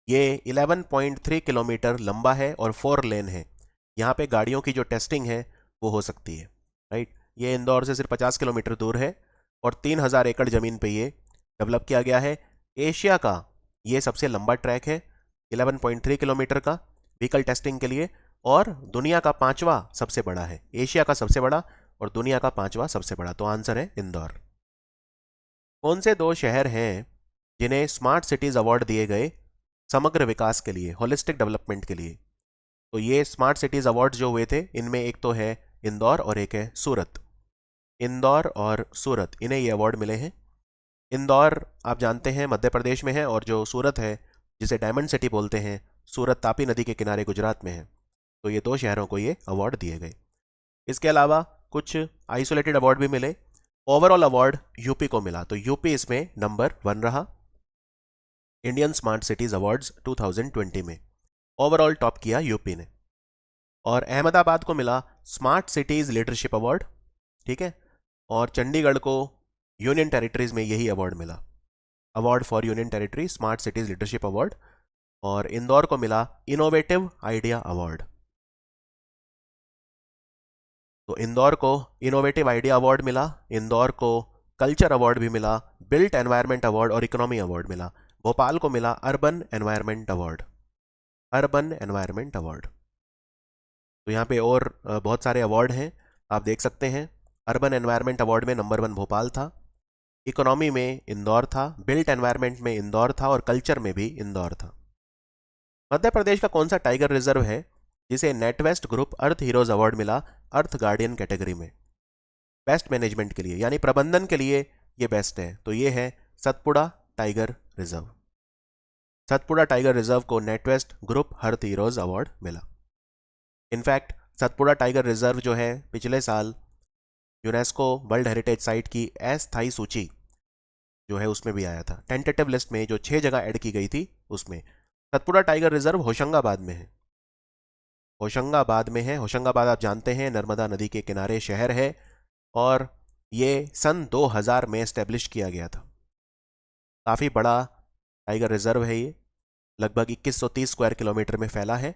[SPEAKER 2] ये 11.3 किलोमीटर लंबा है और 4 लेन है। यहाँ पे गाड़ियों की जो टेस्टिंग है वो हो सकती है, राइट। ये इंदौर से सिर्फ 50 किलोमीटर दूर है और 3000 एकड़ ज़मीन पे ये डेवलप किया गया है। एशिया का ये सबसे लंबा ट्रैक है, 11.3 किलोमीटर का व्हीकल टेस्टिंग के लिए, और दुनिया का 5वां सबसे बड़ा है। एशिया का सबसे बड़ा और दुनिया का 5वां सबसे बड़ा, तो आंसर है इंदौर। कौन से 2 शहर हैं जिन्हें स्मार्ट सिटीज़ अवार्ड दिए गए समग्र विकास के लिए, होलिस्टिक डेवलपमेंट के लिए? तो ये स्मार्ट सिटीज़ अवार्ड जो हुए थे इनमें एक तो है इंदौर और एक है सूरत। इंदौर और सूरत, इन्हें ये अवार्ड मिले हैं। इंदौर आप जानते हैं मध्य प्रदेश में है, और जो सूरत है जिसे डायमंड सिटी बोलते हैं, सूरत तापी नदी के किनारे गुजरात में है। तो ये 2 शहरों को ये अवार्ड दिए गए। इसके अलावा कुछ आइसोलेटेड अवार्ड भी मिले। ओवरऑल अवार्ड यूपी को मिला, तो यूपी इसमें नंबर 1 रहा इंडियन स्मार्ट सिटीज़ अवार्ड्स 2020 में। ओवरऑल टॉप किया यूपी ने। और अहमदाबाद को मिला स्मार्ट सिटीज़ लीडरशिप अवार्ड, ठीक है। और चंडीगढ़ को यूनियन टेरिटरीज में यही अवार्ड मिला, award for union territory smart cities leadership award. और इंदौर को मिला इनोवेटिव आइडिया अवार्ड। तो इंदौर को इनोवेटिव आइडिया अवार्ड मिला, इंदौर को कल्चर अवार्ड भी मिला, बिल्ट एनवायरनमेंट अवार्ड और इकोनॉमी अवार्ड मिला। भोपाल को मिला urban environment award, urban environment award. तो यहाँ पे और बहुत सारे अवार्ड हैं, आप देख सकते हैं। अर्बन एनवायरनमेंट अवार्ड में नंबर 1 भोपाल था, इकोनॉमी में इंदौर था, बिल्ट एनवायरनमेंट में इंदौर था और कल्चर में भी इंदौर था। मध्य प्रदेश का कौन सा टाइगर रिजर्व है जिसे नेटवेस्ट ग्रुप अर्थ हीरोज अवार्ड मिला अर्थ गार्डियन कैटेगरी में, बेस्ट मैनेजमेंट के लिए, यानी प्रबंधन के लिए ये बेस्ट है? तो ये है Satpura tiger reserve. Satpura tiger reserve को NatWest group Earth heroes award मिला। इनफैक्ट सतपुड़ा टाइगर रिजर्व जो है पिछले साल यूनेस्को वर्ल्ड हेरिटेज साइट की अस्थायी सूची जो है उसमें भी आया था। टेंटेटिव लिस्ट में जो 6 जगह ऐड की गई थी उसमें सतपुड़ा टाइगर रिजर्व होशंगाबाद में है। होशंगाबाद आप जानते हैं नर्मदा नदी के किनारे शहर है और ये सन 2000 में एस्टेब्लिश किया गया था। काफ़ी बड़ा टाइगर रिजर्व है ये, लगभग 2130 स्क्वायर किलोमीटर में फैला है।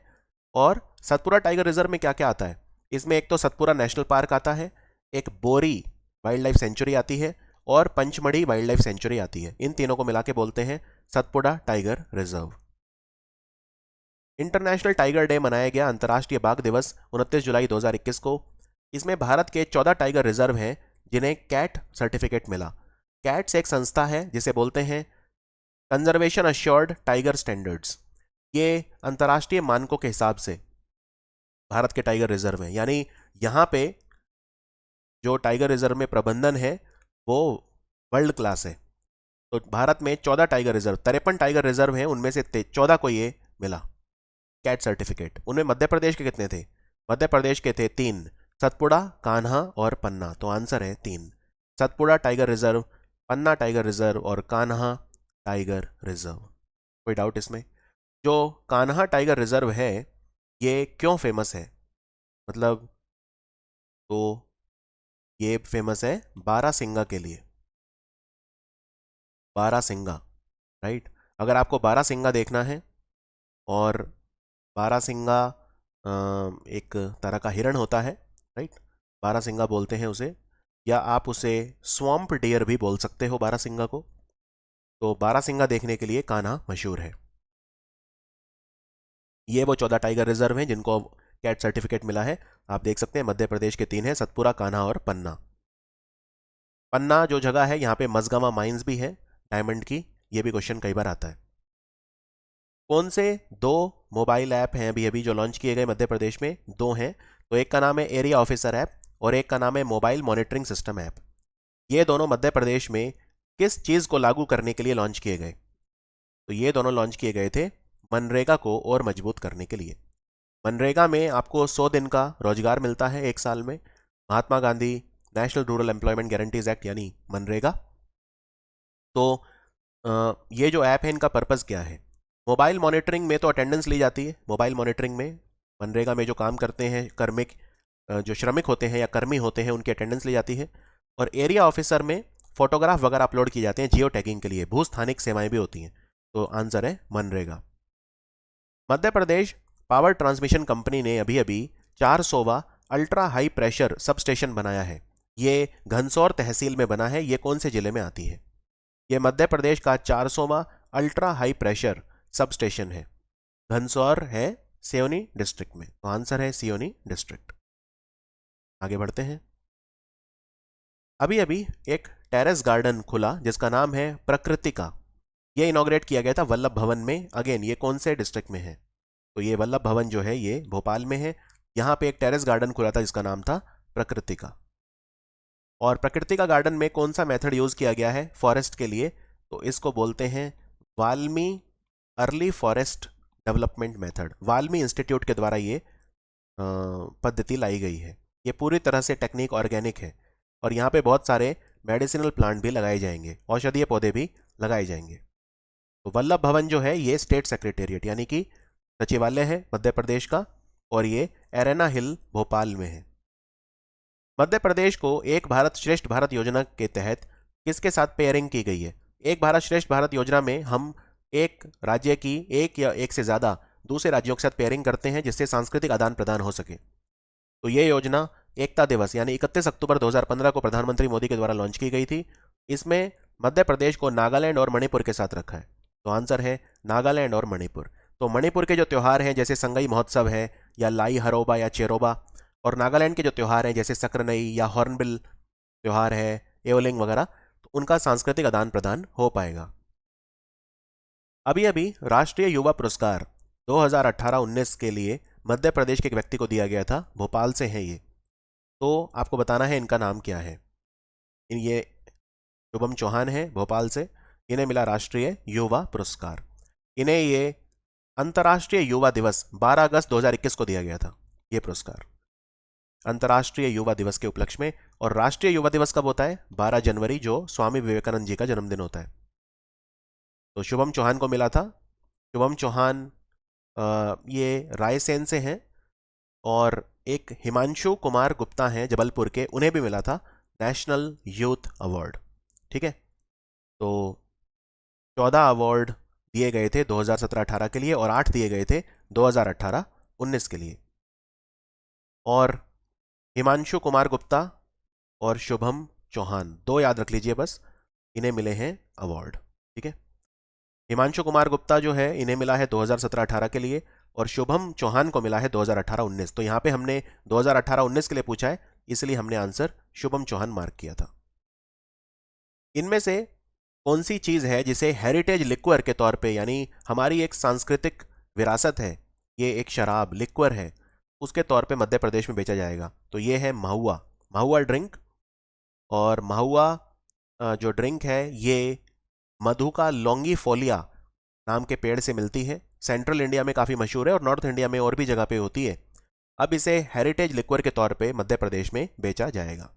[SPEAKER 2] और सतपुड़ा टाइगर रिजर्व में क्या क्या आता है, इसमें एक तो सतपुड़ा नेशनल पार्क आता है, एक बोरी वाइल्ड लाइफ सेंचुरी आती है और पंचमढ़ी वाइल्ड लाइफ सेंचुरी आती है। इन तीनों को मिला के बोलते हैं Satpura tiger reserve. International tiger day मनाया गया, अंतर्राष्ट्रीय बाघ दिवस 29 जुलाई 2021 को। इसमें भारत के 14 टाइगर रिजर्व हैं जिन्हें कैट सर्टिफिकेट मिला। कैट्स एक संस्था है जिसे बोलते हैं कंजर्वेशन अश्योर्ड टाइगर स्टैंडर्ड्स। ये अंतर्राष्ट्रीय मानकों के हिसाब से भारत के टाइगर रिजर्व हैं, यानी यहाँ पे जो टाइगर रिजर्व में प्रबंधन है वो वर्ल्ड क्लास है। तो भारत में 14 टाइगर रिजर्व, 53 टाइगर रिजर्व हैं, उनमें से 14 को ये मिला कैट सर्टिफिकेट। उनमें मध्य प्रदेश के कितने थे? मध्य प्रदेश के थे 3, सतपुड़ा, कान्हा और पन्ना। तो आंसर है 3, सतपुड़ा टाइगर रिजर्व, पन्ना टाइगर रिजर्व और कान्हा टाइगर रिजर्व। कोई डाउट इसमें? जो कान्हा टाइगर रिजर्व है ये क्यों फेमस है, मतलब तो ये फेमस है बारासिंगा के लिए। बारासिंगा, राइट। अगर आपको बारासिंगा देखना है, और बारासिंगा एक तरह का हिरण होता है, राइट, बारासिंगा बोलते हैं उसे, या आप उसे स्वैम्प डियर भी बोल सकते हो बारासिंगा को। तो बारासिंगा देखने के लिए कान्हा मशहूर है। ये वो 14 टाइगर रिजर्व हैं जिनको कैट सर्टिफिकेट मिला है। आप देख सकते हैं मध्य प्रदेश के 3 हैं, सतपुड़ा, कान्हा और पन्ना। पन्ना जो जगह है यहाँ पे मजगामा माइंस भी है डायमंड की, ये भी क्वेश्चन कई बार आता है। कौन से 2 मोबाइल ऐप हैं अभी अभी जो लॉन्च किए गए मध्य प्रदेश में? 2 हैं। तो एक का नाम है एरिया ऑफिसर ऐप और एक का नाम है मोबाइल मॉनिटरिंग सिस्टम ऐप। ये दोनों मध्य प्रदेश में किस चीज़ को लागू करने के लिए लॉन्च किए गए? तो ये दोनों लॉन्च किए गए थे मनरेगा को और मजबूत करने के लिए। मनरेगा में आपको 100 दिन का रोजगार मिलता है एक साल में। Mahatma Gandhi national rural employment guarantees act यानी मनरेगा। तो ये जो ऐप है इनका पर्पज़ क्या है? मोबाइल मॉनिटरिंग में तो अटेंडेंस ली जाती है। मोबाइल मॉनिटरिंग में मनरेगा में जो काम करते हैं कार्मिक, जो श्रमिक होते हैं या कर्मी होते हैं, उनकी अटेंडेंस ली जाती है। और एरिया ऑफिसर में फोटोग्राफ वगैरह अपलोड किए जाते हैं जियो टैगिंग के लिए। भूस्थानिक सेवाएं भी होती हैं। तो आंसर है MNREGA. Madhya Pradesh power transmission company ने अभी अभी 400वां ultra high pressure substation बनाया है। ये घनसौर तहसील में बना है। ये कौन से जिले में आती है? ये मध्य प्रदेश का 400वां ultra high pressure substation है। घनसौर है सिवनी डिस्ट्रिक्ट में। तो आंसर है सिवनी डिस्ट्रिक्ट। आगे बढ़ते हैं। अभी अभी एक टेरेस गार्डन खुला जिसका नाम है प्रकृतिका। ये इनॉग्रेट किया गया था वल्लभ भवन में। अगेन ये कौन से डिस्ट्रिक्ट में है? तो ये वल्लभ भवन जो है ये भोपाल में है। यहाँ पे एक टेरेस गार्डन खुला था जिसका नाम था प्रकृतिका। और प्रकृतिका गार्डन में कौन सा मेथड यूज किया गया है फॉरेस्ट के लिए? तो इसको बोलते हैं WALMI early forest development method. WALMI institute के द्वारा ये पद्धति लाई गई है। ये पूरी तरह से टेक्निक ऑर्गेनिक है और यहाँ पे बहुत सारे मेडिसिनल प्लांट भी लगाए जाएंगे, औषधीय पौधे भी लगाए जाएंगे। तो वल्लभ भवन जो है ये स्टेट सेक्रेटेरिएट यानी कि सचिवालय है मध्य प्रदेश का, और ये एरेना हिल भोपाल में है। मध्य प्रदेश को एक भारत श्रेष्ठ भारत योजना के तहत किसके साथ पेयरिंग की गई है? एक भारत श्रेष्ठ भारत योजना में हम एक राज्य की एक या एक से ज़्यादा दूसरे राज्यों के साथ पेयरिंग करते हैं जिससे सांस्कृतिक आदान प्रदान हो सके। तो ये योजना एकता दिवस यानी 31 अक्टूबर 2015 को प्रधानमंत्री मोदी के द्वारा लॉन्च की गई थी। इसमें मध्य प्रदेश को नागालैंड और मणिपुर के साथ रखा है। तो आंसर है नागालैंड और मणिपुर। तो मणिपुर के जो त्यौहार हैं जैसे संगई महोत्सव है या लाई हरोबा या चेरोबा, और नागालैंड के जो त्यौहार हैं जैसे सक्रनई या हॉर्नबिल त्यौहार है, एओलिंग वगैरह, तो उनका सांस्कृतिक आदान प्रदान हो पाएगा। अभी अभी राष्ट्रीय युवा पुरस्कार 2018-19 के लिए मध्य प्रदेश के एक व्यक्ति को दिया गया था। भोपाल से है ये। तो आपको बताना है इनका नाम क्या है। ये शुभम चौहान है भोपाल से। इन्हें मिला राष्ट्रीय युवा पुरस्कार। इन्हें ये अंतर्राष्ट्रीय युवा दिवस 12 अगस्त 2021 को दिया गया था, ये पुरस्कार अंतर्राष्ट्रीय युवा दिवस के उपलक्ष्य में। और राष्ट्रीय युवा दिवस कब होता है? 12 जनवरी, जो स्वामी विवेकानंद जी का जन्मदिन होता है। तो शुभम चौहान को मिला था। शुभम चौहान ये रायसेन से हैं। और एक हिमांशु कुमार गुप्ता हैं जबलपुर के, उन्हें भी मिला था नेशनल यूथ अवार्ड। ठीक है, तो 14 अवार्ड दिए गए थे 2017-18 के लिए और 8 दिए गए थे 2018-19 के लिए। और हिमांशु कुमार गुप्ता और शुभम चौहान, दो याद रख लीजिए बस, इन्हें मिले हैं अवार्ड। ठीक है, हिमांशु कुमार गुप्ता जो है इन्हें मिला है 2017-18 के लिए और शुभम चौहान को मिला है 2018-19। तो यहां पे हमने 2018-19 के लिए पूछा है, इसलिए हमने आंसर शुभम चौहान मार्क किया था। इनमें से कौन सी चीज है जिसे हेरिटेज लिक्वर के तौर पे, यानी हमारी एक सांस्कृतिक विरासत है, ये एक शराब लिक्वर है, उसके तौर पे मध्य प्रदेश में बेचा जाएगा? तो ये है महुआ, महुआ ड्रिंक। और महुआ जो ड्रिंक है ये मधुका लॉन्गीफोलिया नाम के पेड़ से मिलती है। सेंट्रल इंडिया में काफ़ी मशहूर है और नॉर्थ इंडिया में और भी जगह पे होती है। अब इसे हेरिटेज लिक्वर के तौर पे मध्य प्रदेश में बेचा जाएगा।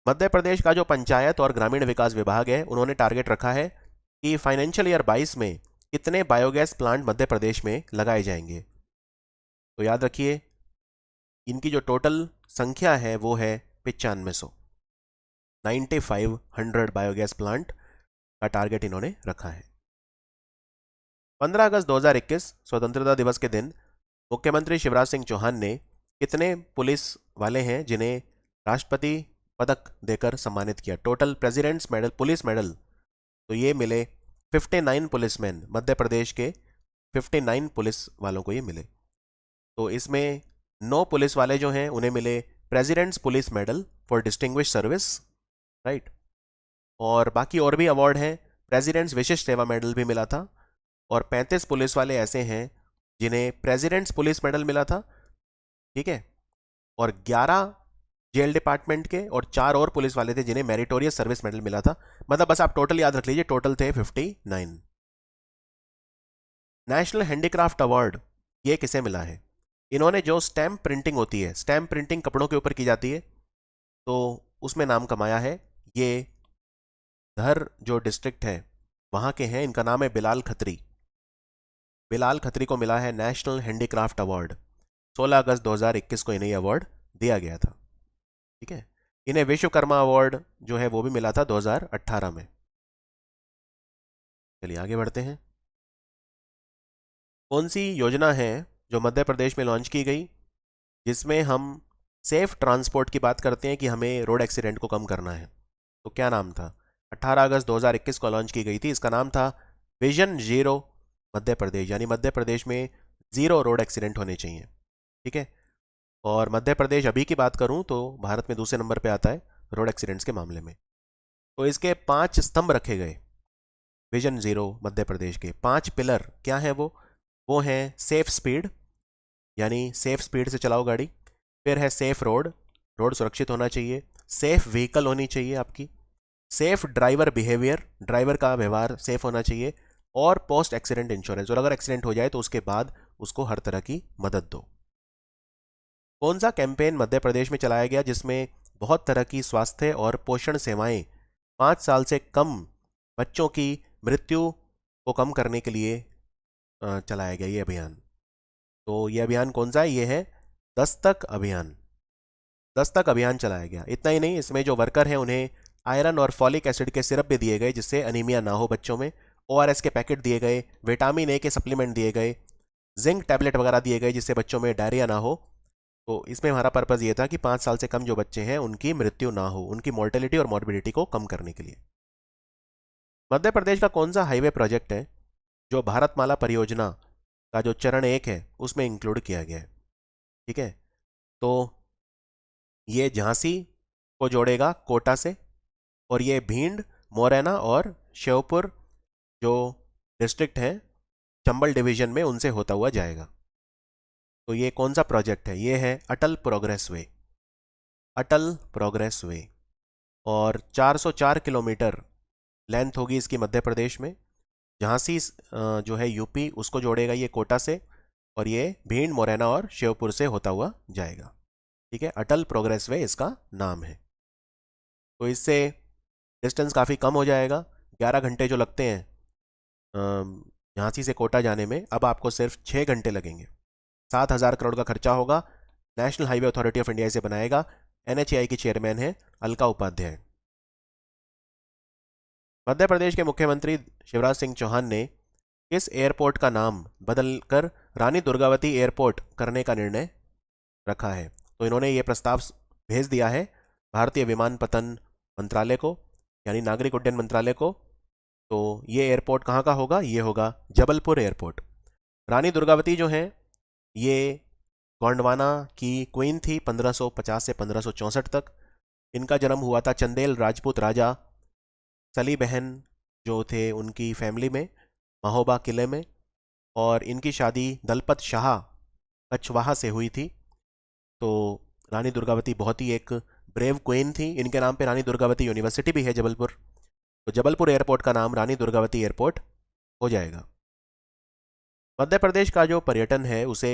[SPEAKER 2] मध्य प्रदेश का जो पंचायत और ग्रामीण विकास विभाग है, उन्होंने टारगेट रखा है कि फाइनेंशियल ईयर 22 में कितने बायोगैस प्लांट मध्य प्रदेश में लगाए जाएंगे। तो याद रखिए, इनकी जो टोटल संख्या है वो है 9500, 9500 बायोगैस प्लांट का टारगेट इन्होंने रखा है। 15 अगस्त 2021 स्वतंत्रता दिवस के दिन मुख्यमंत्री शिवराज सिंह चौहान ने कितने पुलिस वाले हैं जिन्हें राष्ट्रपति पदक देकर सम्मानित किया? Total presidents medal, police medal, तो ये मिले 59 पुलिसमैन, मध्य प्रदेश के 59 पुलिस वालों को ये मिले। तो इसमें 9 पुलिस वाले जो हैं उन्हें मिले presidents police medal for distinguish service, right. और बाकी और भी अवार्ड हैं, प्रेसिडेंट्स विशिष्ट सेवा मेडल भी मिला था। और 35 पुलिस वाले ऐसे हैं जिन्हें प्रेसिडेंट्स पुलिस मेडल मिला था, ठीक है। और 11 जेल डिपार्टमेंट के और 4 और पुलिस वाले थे जिन्हें मेरिटोरियस सर्विस मेडल मिला था। मतलब बस आप टोटल याद रख लीजिए, टोटल थे 59। नेशनल हैंडीक्राफ्ट अवार्ड ये किसे मिला है? इन्होंने जो स्टैम्प प्रिंटिंग होती है, स्टैम्प प्रिंटिंग कपड़ों के ऊपर की जाती है, तो उसमें नाम कमाया है। ये धर जो डिस्ट्रिक्ट है वहां के हैं, इनका नाम है बिलाल खत्री। बिलाल खत्री को मिला है नेशनल हैंडीक्राफ्ट अवार्ड। 16 अगस्त 2021 को इन्हें अवार्ड दिया गया था, ठीक है। इन्हें विश्वकर्मा अवार्ड जो है वो भी मिला था 2018 में। चलिए आगे बढ़ते हैं। कौन सी योजना है जो मध्य प्रदेश में लॉन्च की गई जिसमें हम सेफ ट्रांसपोर्ट की बात करते हैं कि हमें रोड एक्सीडेंट को कम करना है? तो क्या नाम था? 18 अगस्त 2021 को लॉन्च की गई थी। इसका नाम था विजन जीरो मध्य प्रदेश, यानी मध्य प्रदेश में 0 रोड एक्सीडेंट होने चाहिए, ठीक है। और मध्य प्रदेश अभी की बात करूं तो भारत में दूसरे नंबर पे आता है रोड एक्सीडेंट्स के मामले में। तो इसके 5 स्तंभ रखे गए विजन जीरो मध्य प्रदेश के। 5 पिलर क्या है? वो हैं सेफ स्पीड, यानी सेफ स्पीड से चलाओ गाड़ी। फिर है सेफ रोड, रोड सुरक्षित होना चाहिए। सेफ व्हीकल होनी चाहिए आपकी। सेफ ड्राइवर बिहेवियर, ड्राइवर का व्यवहार सेफ होना चाहिए। और पोस्ट एक्सीडेंट इंश्योरेंस, और अगर एक्सीडेंट हो जाए तो उसके बाद उसको हर तरह की मदद दो। कौन सा कैंपेन मध्य प्रदेश में चलाया गया जिसमें बहुत तरह की स्वास्थ्य और पोषण सेवाएं 5 साल से कम बच्चों की मृत्यु को कम करने के लिए चलाया गया ये अभियान? तो ये अभियान कौन सा है? ये है दस्तक अभियान। दस्तक अभियान चलाया गया। इतना ही नहीं, इसमें जो वर्कर हैं उन्हें आयरन और फॉलिक एसिड के सिरप भी दिए गए जिससे अनीमिया ना हो बच्चों में। ORS के पैकेट दिए गए, विटामिन ए के सप्लीमेंट दिए गए, जिंक टैबलेट वगैरह दिए गए जिससे बच्चों में डायरिया ना हो। तो इसमें हमारा पर्पज़ ये था कि 5 साल से कम जो बच्चे हैं उनकी मृत्यु ना हो, उनकी मोर्टेलिटी और मॉर्बिडिटी को कम करने के लिए। मध्य प्रदेश का कौन सा हाईवे प्रोजेक्ट है जो भारतमाला परियोजना का जो चरण 1 है उसमें इंक्लूड किया गया है? ठीक है, तो ये झांसी को जोड़ेगा कोटा से, और ये भिंड, मोरैना और श्योपुर जो डिस्ट्रिक्ट हैं चंबल डिवीजन में, उनसे होता हुआ जाएगा। तो ये कौन सा प्रोजेक्ट है? ये है अटल प्रोग्रेस वे। अटल प्रोग्रेस वे, और 404 किलोमीटर लेंथ होगी इसकी मध्य प्रदेश में। झांसी जो है यूपी उसको जोड़ेगा ये कोटा से, और ये भिंड, मुरैना और श्योपुर से होता हुआ जाएगा। ठीक है, अटल प्रोग्रेस वे इसका नाम है। तो इससे डिस्टेंस काफ़ी कम हो जाएगा। 11 घंटे जो लगते हैं झांसी से कोटा जाने में, अब आपको सिर्फ 6 घंटे लगेंगे। 7,000 करोड़ का खर्चा होगा। National highway authority of India इसे बनाएगा। NHAI की चेयरमैन है अलका उपाध्याय। मध्य प्रदेश के मुख्यमंत्री शिवराज सिंह चौहान ने इस एयरपोर्ट का नाम बदलकर रानी दुर्गावती एयरपोर्ट करने का निर्णय रखा है। तो इन्होंने ये प्रस्ताव भेज दिया है भारतीय विमानपत्तन मंत्रालय को, यानी नागरिक उड्डयन मंत्रालय को। तो ये एयरपोर्ट कहाँ का होगा? ये होगा जबलपुर एयरपोर्ट। रानी दुर्गावती जो है ये गोंडवाना की क्वीन थी 1550 से 1564 तक। इनका जन्म हुआ था चंदेल राजपूत राजा सली बहन जो थे उनकी फैमिली में, महोबा किले में, और इनकी शादी दलपत शाह कछवाहा से हुई थी। तो रानी दुर्गावती बहुत ही एक ब्रेव क्वीन थी। इनके नाम पे रानी दुर्गावती यूनिवर्सिटी भी है जबलपुर। तो जबलपुर एयरपोर्ट का नाम रानी दुर्गावती एयरपोर्ट हो जाएगा। मध्य प्रदेश का जो पर्यटन है उसे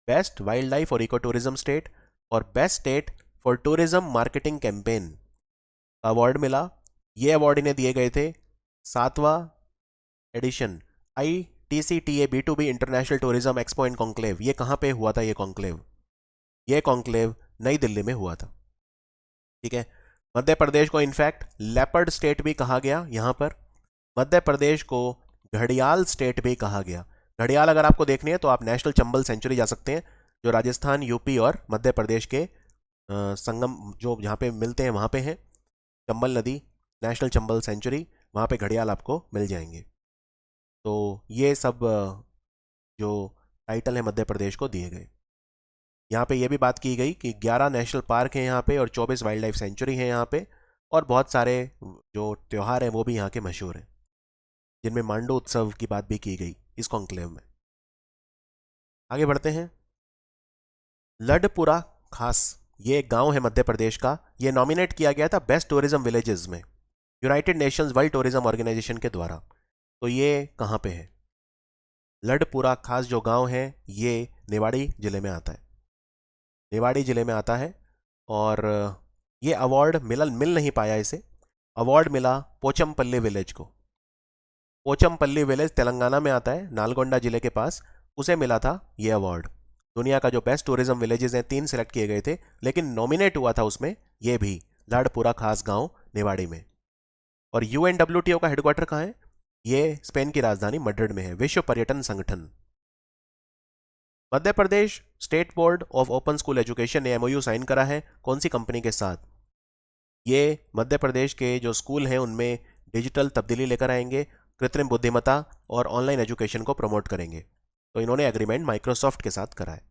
[SPEAKER 2] बेस्ट वाइल्ड लाइफ और इको टूरिज्म स्टेट और best state for tourism marketing campaign का अवार्ड मिला। ये अवार्ड इन्हें दिए गए थे 7वां edition ITCTA B2B international tourism expo and conclave. ये कहाँ पे हुआ था? ये कॉन्क्लेव नई दिल्ली में हुआ था। ठीक है, मध्य प्रदेश को इनफैक्ट लेपर्ड स्टेट भी कहा गया। यहाँ पर मध्य प्रदेश को घड़ियाल स्टेट भी कहा गया। घड़ियाल अगर आपको देखनी है तो आप नेशनल चंबल सेंचुरी जा सकते हैं, जो राजस्थान, यूपी और मध्य प्रदेश के संगम जो जहाँ पे मिलते हैं वहाँ पे है। चंबल नदी, नेशनल चंबल सेंचुरी, वहाँ पे घड़ियाल आपको मिल जाएंगे। तो ये सब जो टाइटल है मध्य प्रदेश को दिए गए। यहाँ पे ये भी बात की गई कि 11 नेशनल पार्क हैं यहाँ पे और 24 वाइल्ड लाइफ सेंचुरी हैं यहाँ पे, और बहुत सारे जो त्यौहार हैं वो भी यहाँ के मशहूर हैं, जिनमें मांडू उत्सव की बात भी की गई इस कॉन्क्लेव में। आगे बढ़ते हैं। लडपुरा खास, ये एक गांव है मध्य प्रदेश का। ये नॉमिनेट किया गया था बेस्ट टूरिज्म विलेजेस में United Nations World Tourism Organisation के द्वारा। तो ये कहाँ पे है? लडपुरा खास जो गांव है ये निवाड़ी जिले में आता है। निवाड़ी जिले में आता है और ये अवार्ड मिल नहीं पाया इसे। अवार्ड मिला पोचमपल्ली विलेज को। पोचमपल्ली विलेज तेलंगाना में आता है, नालगोंडा जिले के पास। उसे मिला था ये अवार्ड। दुनिया का जो बेस्ट टूरिज्म विलेजेस हैं 3 सिलेक्ट किए गए थे, लेकिन नॉमिनेट हुआ था उसमें ये भी लाडपुरा खास गांव निवाड़ी में। और UNWTO का हेडक्वार्टर कहाँ है? ये स्पेन की राजधानी मैड्रिड में है, विश्व पर्यटन संगठन। Madhya Pradesh state board of open school education ने MOU साइन करा है। कौन सी कंपनी के साथ? ये मध्य प्रदेश के जो स्कूल हैं उनमें डिजिटल तब्दीली लेकर आएंगे, कृत्रिम बुद्धिमत्ता और ऑनलाइन एजुकेशन को प्रमोट करेंगे। तो इन्होंने एग्रीमेंट माइक्रोसॉफ्ट के साथ करा है।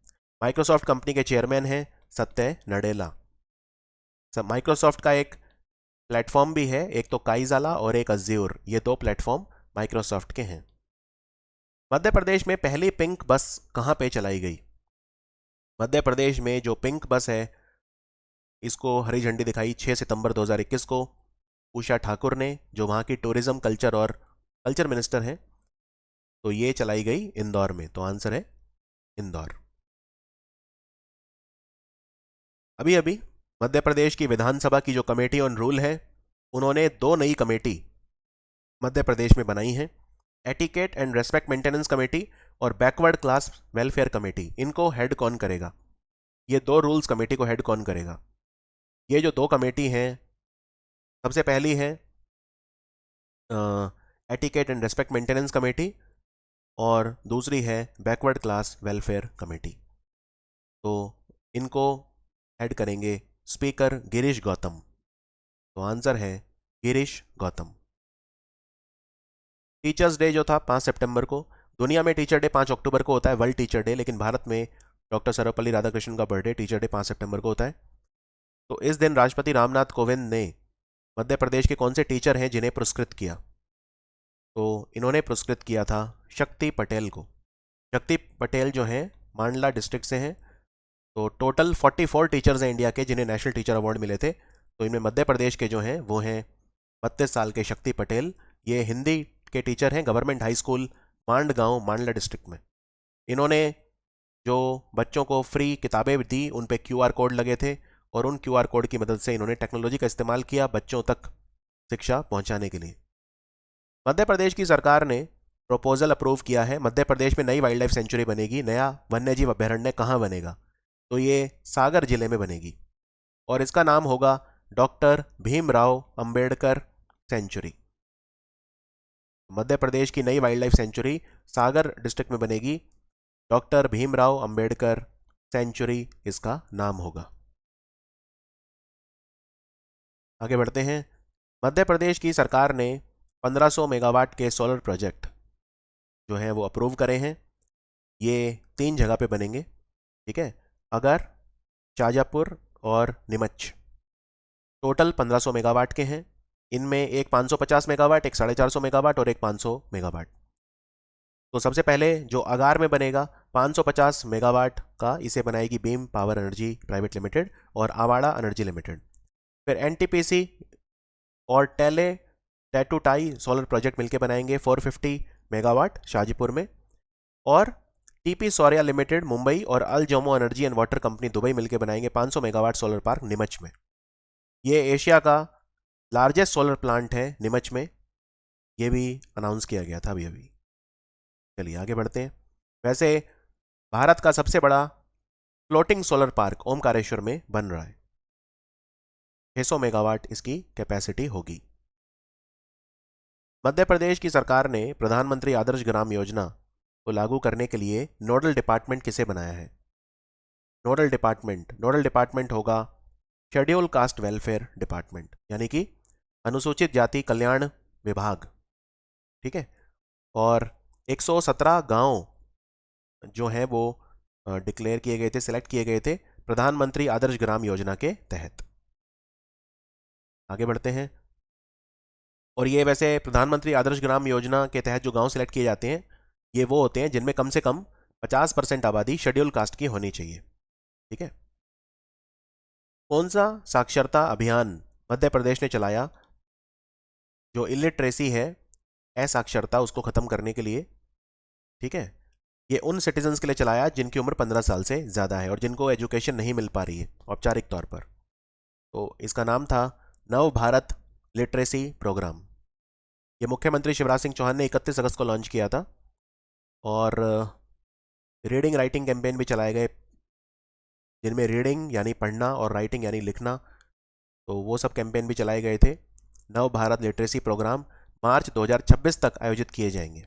[SPEAKER 2] माइक्रोसॉफ्ट कंपनी के चेयरमैन हैं सत्य नडेला। माइक्रोसॉफ्ट का एक प्लेटफॉर्म भी है, एक तो काइजाला और एक अज्योर। ये 2 प्लेटफॉर्म माइक्रोसॉफ्ट के हैं। मध्य प्रदेश में पहली पिंक बस कहाँ पे चलाई गई? मध्य प्रदेश में जो पिंक बस है इसको हरी झंडी दिखाई 6 सितंबर 2021 को उषा ठाकुर ने, जो वहाँ की टूरिज्म कल्चर मिनिस्टर हैं। तो ये चलाई गई इंदौर में। तो आंसर है इंदौर। अभी अभी मध्य प्रदेश की विधानसभा की जो कमेटी ऑन रूल है, उन्होंने 2 नई कमेटी मध्य प्रदेश में बनाई हैं, etiquette and respect maintenance committee और बैकवर्ड क्लास वेलफेयर कमेटी। इनको हेड कौन करेगा? ये 2 रूल्स कमेटी को हेड कौन करेगा? ये जो 2 कमेटी हैं, सबसे पहली है etiquette and respect maintenance committee और दूसरी है बैकवर्ड क्लास वेलफेयर कमेटी। तो इनको हेड करेंगे स्पीकर गिरीश गौतम। तो आंसर है गिरीश गौतम। टीचर्स डे जो था 5 सितंबर को, दुनिया में टीचर डे 5 अक्टूबर को होता है, वर्ल्ड टीचर डे, लेकिन भारत में डॉक्टर सर्वपल्ली राधाकृष्णन का बर्थडे टीचर डे 5 सितंबर को होता है। तो इस दिन राष्ट्रपति रामनाथ कोविंद ने मध्य प्रदेश के कौन से टीचर हैं जिन्हें पुरस्कृत किया? तो इन्होंने पुरस्कृत किया था शक्ति पटेल को। शक्ति पटेल जो हैं मांडला डिस्ट्रिक्ट से हैं। तो टोटल 44 टीचर्स हैं इंडिया के जिन्हें नेशनल टीचर अवार्ड मिले थे। तो इनमें मध्य प्रदेश के जो हैं वो हैं 32 साल के शक्ति पटेल। ये हिंदी के टीचर हैं गवर्नमेंट हाई स्कूल मांडगांव मांडला डिस्ट्रिक्ट में। इन्होंने जो बच्चों को फ्री किताबें दी उन पे QR कोड लगे थे और उन QR कोड की मदद से इन्होंने टेक्नोलॉजी का इस्तेमाल किया बच्चों तक शिक्षा पहुंचाने के लिए। मध्य प्रदेश की सरकार ने प्रपोजल अप्रूव किया है। मध्य प्रदेश में नई वाइल्ड लाइफ सेंचुरी बनेगी। नया वन्यजीव अभ्यारण्य कहाँ बनेगा? तो ये सागर जिले में बनेगी और इसका नाम होगा डॉक्टर भीमराव अंबेडकर सेंचुरी। मध्य प्रदेश की नई वाइल्ड लाइफ सेंचुरी सागर डिस्ट्रिक्ट में बनेगी। डॉक्टर भीमराव अंबेडकर सेंचुरी इसका नाम होगा। आगे बढ़ते हैं। मध्य प्रदेश की सरकार ने 1500 मेगावाट के सोलर प्रोजेक्ट जो हैं वो अप्रूव करे हैं। ये 3 जगह पे बनेंगे, ठीक है, अगर, शाजापुर और नीमच। टोटल 1500 मेगावाट के हैं। इनमें एक 550 मेगावाट, एक 450 मेगावाट और एक 500 मेगावाट। तो सबसे पहले जो अगार में बनेगा 550 मेगावाट का, इसे बनाएगी beam power energy private limited और आवाड़ा एनर्जी लिमिटेड। फिर NTPC और टैटूटाई सोलर प्रोजेक्ट मिलकर बनाएंगे 450 मेगावाट शाजीपुर में, और TP सौर्या लिमिटेड मुंबई और Al Jomaih energy and water company Dubai मिलकर बनाएंगे 500 मेगावाट सोलर पार्क नीमच में। ये एशिया का लार्जेस्ट सोलर प्लांट है नीमच में। ये भी अनाउंस किया गया था अभी। चलिए आगे बढ़ते हैं। वैसे भारत का सबसे बड़ा फ्लोटिंग सोलर पार्क ओमकारेश्वर में बन रहा है। 600 मेगावाट इसकी कैपेसिटी होगी। मध्य प्रदेश की सरकार ने प्रधानमंत्री आदर्श ग्राम योजना को लागू करने के लिए नोडल डिपार्टमेंट किसे बनाया है? नोडल डिपार्टमेंट होगा शेड्यूल कास्ट वेलफेयर डिपार्टमेंट, यानी कि अनुसूचित जाति कल्याण विभाग, ठीक है। और 117 गांव जो हैं वो डिक्लेयर किए गए थे, सिलेक्ट किए गए थे प्रधानमंत्री आदर्श ग्राम योजना के तहत। आगे बढ़ते हैं। और ये वैसे प्रधानमंत्री आदर्श ग्राम योजना के तहत जो गांव सिलेक्ट किए जाते हैं ये वो होते हैं जिनमें कम से कम 50% आबादी शेड्यूल कास्ट की होनी चाहिए, ठीक है। कौन सा साक्षरता अभियान मध्य प्रदेश ने चलाया जो इलिटरेसी है, असाक्षरता, उसको खत्म करने के लिए, ठीक है। ये उन सिटीजन्स के लिए चलाया जिनकी उम्र 15 साल से ज़्यादा है और जिनको एजुकेशन नहीं मिल पा रही है औपचारिक तौर पर। तो इसका नाम था नव भारत लिटरेसी प्रोग्राम। ये मुख्यमंत्री शिवराज सिंह चौहान ने 31 अगस्त को लॉन्च किया था। और रीडिंग राइटिंग कैंपेन भी चलाए गए जिनमें रीडिंग यानी पढ़ना और राइटिंग यानी लिखना, तो वो सब कैंपेन भी चलाए गए थे। नव भारत लिटरेसी प्रोग्राम मार्च 2026 तक आयोजित किए जाएंगे।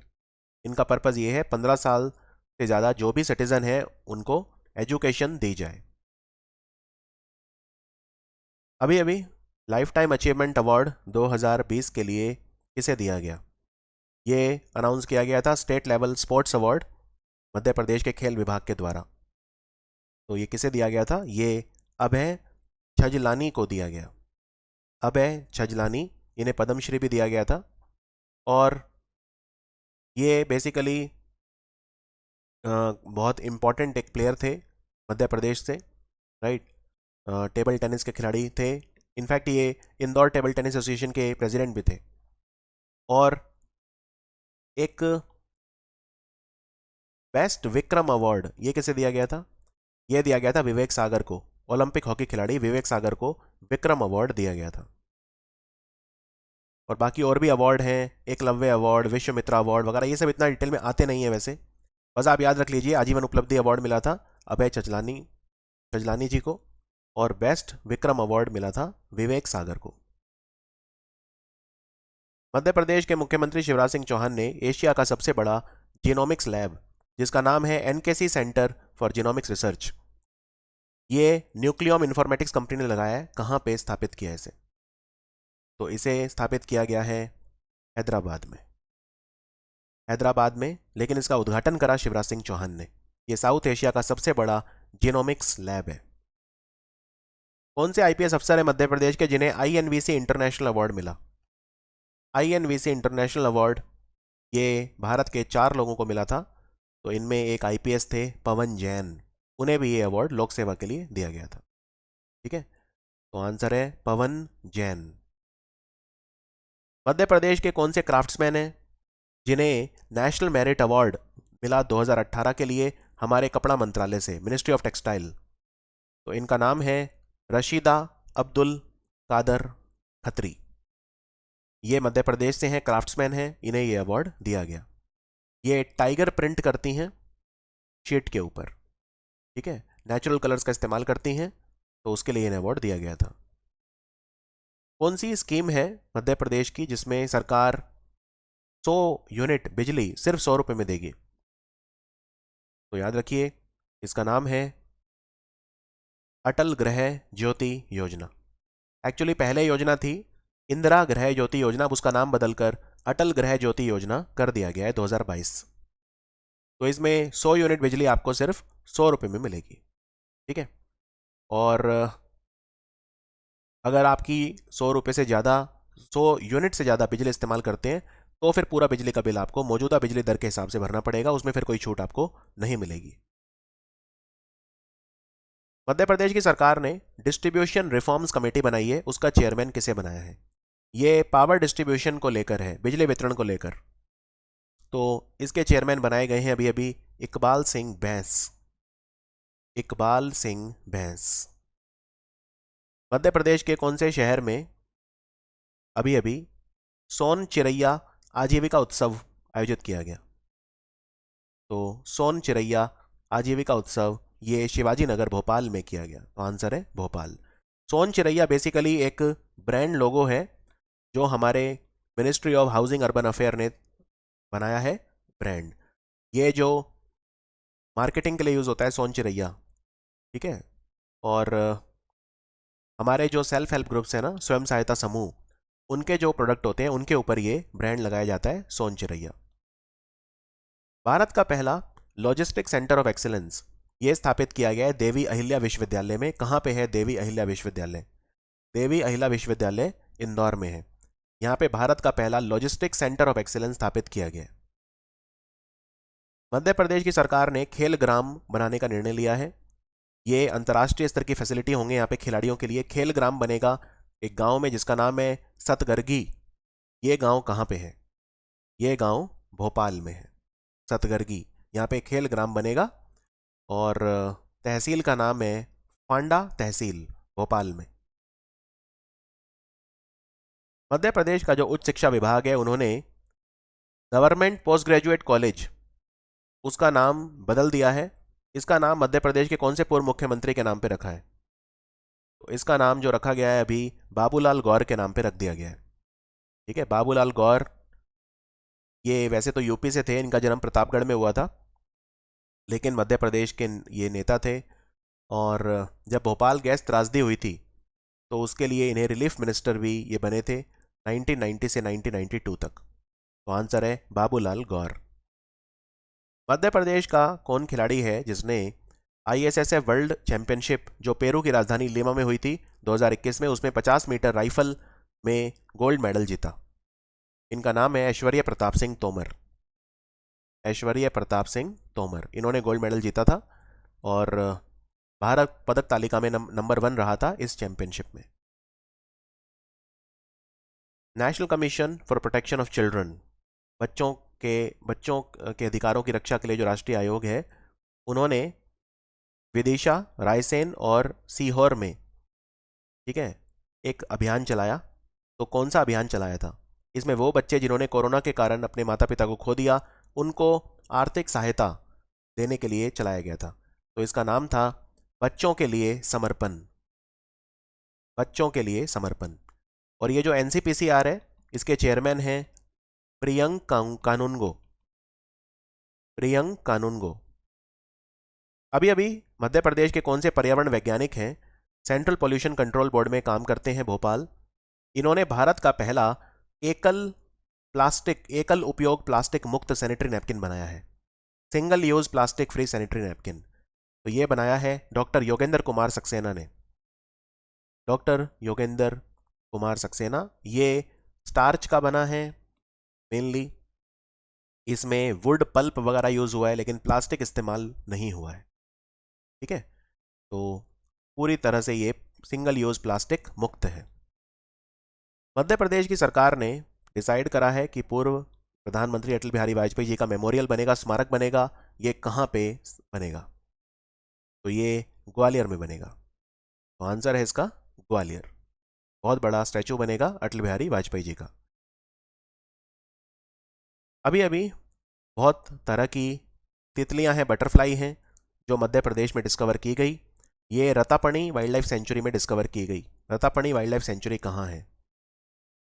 [SPEAKER 2] इनका पर्पज़ ये है 15 साल से ज़्यादा जो भी सिटीज़न है उनको एजुकेशन दी जाए। अभी अभी लाइफ टाइम अचीवमेंट अवार्ड 2020 के लिए किसे दिया गया? ये अनाउंस किया गया था state level sports award Madhya Pradesh के खेल विभाग के द्वारा। तो ये किसे दिया गया था? ये अभय छजलानी को दिया गया। अभय छजलानी, इन्हें पद्मश्री भी दिया गया था। और ये बेसिकली बहुत इम्पॉर्टेंट एक प्लेयर थे मध्य प्रदेश से, राइट। टेबल टेनिस के खिलाड़ी थे। इनफैक्ट ये इंदौर टेबल टेनिस एसोसिएशन के प्रेसिडेंट भी थे। और एक बेस्ट विक्रम अवार्ड ये किसे दिया गया था? ये दिया गया था विवेक सागर को। ओलंपिक हॉकी खिलाड़ी विवेक सागर को विक्रम अवार्ड दिया गया था। और बाकी और भी अवार्ड हैं, एकलव्य अवार्ड, विश्वमित्रा अवार्ड वगैरह, ये सब इतना डिटेल में आते नहीं है वैसे। बस आप याद रख लीजिए आजीवन उपलब्धि अवार्ड मिला था अभय छजलानी जी को और बेस्ट विक्रम अवार्ड मिला था विवेक सागर को। मध्य प्रदेश के मुख्यमंत्री शिवराज सिंह चौहान ने एशिया का सबसे बड़ा जीनोमिक्स लैब जिसका नाम है NKC centre for genomics research, ये न्यूक्लियम इन्फॉर्मेटिक्स कंपनी ने लगाया है। कहाँ पे स्थापित किया है इसे? तो इसे स्थापित किया गया है हैदराबाद में, लेकिन इसका उद्घाटन करा शिवराज सिंह चौहान ने। ये साउथ एशिया का सबसे बड़ा जीनोमिक्स लैब है। कौन से IPS अफसर है मध्य प्रदेश के जिन्हें INVC इंटरनेशनल अवार्ड मिला? INVC इंटरनेशनल अवार्ड ये भारत के 4 लोगों को मिला था। तो इनमें एक IPS थे पवन जैन, उन्हें भी ये अवार्ड लोक सेवा के लिए दिया गया था, ठीक है। तो आंसर है पवन जैन। मध्य प्रदेश के कौन से क्राफ्ट्समैन हैं जिन्हें नेशनल मेरिट अवार्ड मिला 2018 के लिए हमारे कपड़ा मंत्रालय से, मिनिस्ट्री ऑफ टेक्सटाइल। तो इनका नाम है रशीदा अब्दुल कादर खत्री। ये मध्य प्रदेश से हैं, क्राफ्ट्समैन हैं, इन्हें ये अवार्ड दिया गया। ये टाइगर प्रिंट करती हैं शीट के ऊपर, ठीक है, नेचुरल कलर्स का इस्तेमाल करती हैं, तो उसके लिए इन्हें अवार्ड दिया गया था। कौन सी स्कीम है मध्य प्रदेश की जिसमें सरकार 100 यूनिट बिजली सिर्फ 100 रुपये में देगी? तो याद रखिए, इसका नाम है अटल गृह ज्योति योजना। एक्चुअली पहले योजना थी इंदिरा गृह ज्योति योजना, अब उसका नाम बदलकर अटल गृह ज्योति योजना कर दिया गया है 2022। तो इसमें 100 यूनिट बिजली आपको सिर्फ 100 रुपये में मिलेगी, ठीक है। और अगर आपकी 100 रुपये से ज़्यादा, 100 यूनिट से ज़्यादा बिजली इस्तेमाल करते हैं तो फिर पूरा बिजली का बिल आपको मौजूदा बिजली दर के हिसाब से भरना पड़ेगा, उसमें फिर कोई छूट आपको नहीं मिलेगी। मध्य प्रदेश की सरकार ने डिस्ट्रीब्यूशन रिफॉर्म्स कमेटी बनाई है, उसका चेयरमैन किसे बनाया है? ये पावर डिस्ट्रीब्यूशन को लेकर है, बिजली वितरण को लेकर। तो इसके चेयरमैन बनाए गए हैं अभी अभी इकबाल सिंह बैंस। इकबाल सिंह बैंस। मध्य प्रदेश के कौन से शहर में अभी अभी सोन चिरैया आजीविका उत्सव आयोजित किया गया? तो सोन चिरैया आजीविका उत्सव ये शिवाजी नगर भोपाल में किया गया, तो आंसर है भोपाल। सोन चिरैया बेसिकली एक ब्रांड लोगो है जो हमारे ministry of housing urban affair ने बनाया है ब्रांड। ये जो मार्केटिंग के लिए यूज़ होता है सोन चिरैया, ठीक है। और हमारे जो सेल्फ हेल्प ग्रुप्स हैं ना, स्वयं सहायता समूह, उनके जो प्रोडक्ट होते हैं उनके ऊपर ये ब्रांड लगाया जाता है सोन चिरैया। भारत का पहला लॉजिस्टिक सेंटर ऑफ एक्सीलेंस ये स्थापित किया गया है देवी अहिल्या विश्वविद्यालय में। कहाँ पे है देवी अहिल्या विश्वविद्यालय? देवी अहिल्या विश्वविद्यालय इंदौर में है। यहाँ पे भारत का पहला लॉजिस्टिक सेंटर ऑफ एक्सीलेंस स्थापित किया गया है। मध्य प्रदेश की सरकार ने खेल ग्राम बनाने का निर्णय लिया है। ये अंतर्राष्ट्रीय स्तर की फैसिलिटी होंगे यहाँ पे खिलाड़ियों के लिए। खेल ग्राम बनेगा एक गांव में जिसका नाम है सतगरगी। ये गांव कहाँ पे है? ये गांव भोपाल में है, सतगरगी। यहाँ पे खेल ग्राम बनेगा और तहसील का नाम है फांडा तहसील, भोपाल में। मध्य प्रदेश का जो उच्च शिक्षा विभाग है उन्होंने गवर्नमेंट पोस्ट ग्रेजुएट कॉलेज उसका नाम बदल दिया है। इसका नाम मध्य प्रदेश के कौन से पूर्व मुख्यमंत्री के नाम पे रखा है? तो इसका नाम जो रखा गया है अभी बाबूलाल गौर के नाम पे रख दिया गया है, ठीक है। बाबूलाल गौर ये वैसे तो यूपी से थे, इनका जन्म प्रतापगढ़ में हुआ था, लेकिन मध्य प्रदेश के ये नेता थे। और जब भोपाल गैस त्रासदी हुई थी तो उसके लिए इन्हें रिलीफ मिनिस्टर भी ये बने थे 1990 से 1992 तक। तो आंसर है बाबूलाल गौर। मध्य प्रदेश का कौन खिलाड़ी है जिसने ISSF वर्ल्ड चैंपियनशिप जो पेरू की राजधानी लीमा में हुई थी 2021 में, उसमें 50 मीटर राइफल में गोल्ड मेडल जीता? इनका नाम है ऐश्वर्य प्रताप सिंह तोमर। ऐश्वर्य प्रताप सिंह तोमर, इन्होंने गोल्ड मेडल जीता था और भारत पदक तालिका में नंबर 1 रहा था इस चैंपियनशिप में। National commission for protection of children, बच्चों के अधिकारों की रक्षा के लिए जो राष्ट्रीय आयोग है, उन्होंने विदिशा, रायसेन और सीहोर में, ठीक है, एक अभियान चलाया। तो कौन सा अभियान चलाया था? इसमें वो बच्चे जिन्होंने कोरोना के कारण अपने माता पिता को खो दिया उनको आर्थिक सहायता देने के लिए चलाया गया था। तो इसका नाम था बच्चों के लिए समर्पण। बच्चों के लिए समर्पण। और ये जो NCPCR है इसके चेयरमैन हैं प्रियंक कानूनगो। प्रियंक कानूनगो। अभी अभी मध्य प्रदेश के कौन से पर्यावरण वैज्ञानिक हैं सेंट्रल पोल्यूशन कंट्रोल बोर्ड में काम करते हैं भोपाल? इन्होंने भारत का पहला एकल उपयोग प्लास्टिक मुक्त सैनिटरी नैपकिन बनाया है, single use plastic free sanitary napkin. तो ये बनाया है डॉक्टर योगेंद्र कुमार सक्सेना ने। डॉक्टर योगेंद्र कुमार सक्सेना। ये स्टार्च का बना है मेनली, इसमें वुड पल्प वगैरह यूज हुआ है लेकिन प्लास्टिक इस्तेमाल नहीं हुआ है, ठीक है। तो पूरी तरह से ये सिंगल यूज प्लास्टिक मुक्त है। मध्य प्रदेश की सरकार ने डिसाइड करा है कि पूर्व प्रधानमंत्री अटल बिहारी वाजपेयी जी का मेमोरियल बनेगा, स्मारक बनेगा, ये कहाँ पे बनेगा? तो ये ग्वालियर में बनेगा। तो आंसर है इसका ग्वालियर। बहुत बड़ा स्टैचू बनेगा अटल बिहारी वाजपेयी जी का। अभी अभी बहुत तरह की तितलियां हैं, बटरफ्लाई हैं, जो मध्य प्रदेश में डिस्कवर की गई। ये रतापणी वाइल्ड लाइफ सेंचुरी में डिस्कवर की गई। रतापणी वाइल्ड लाइफ सेंचुरी कहाँ है?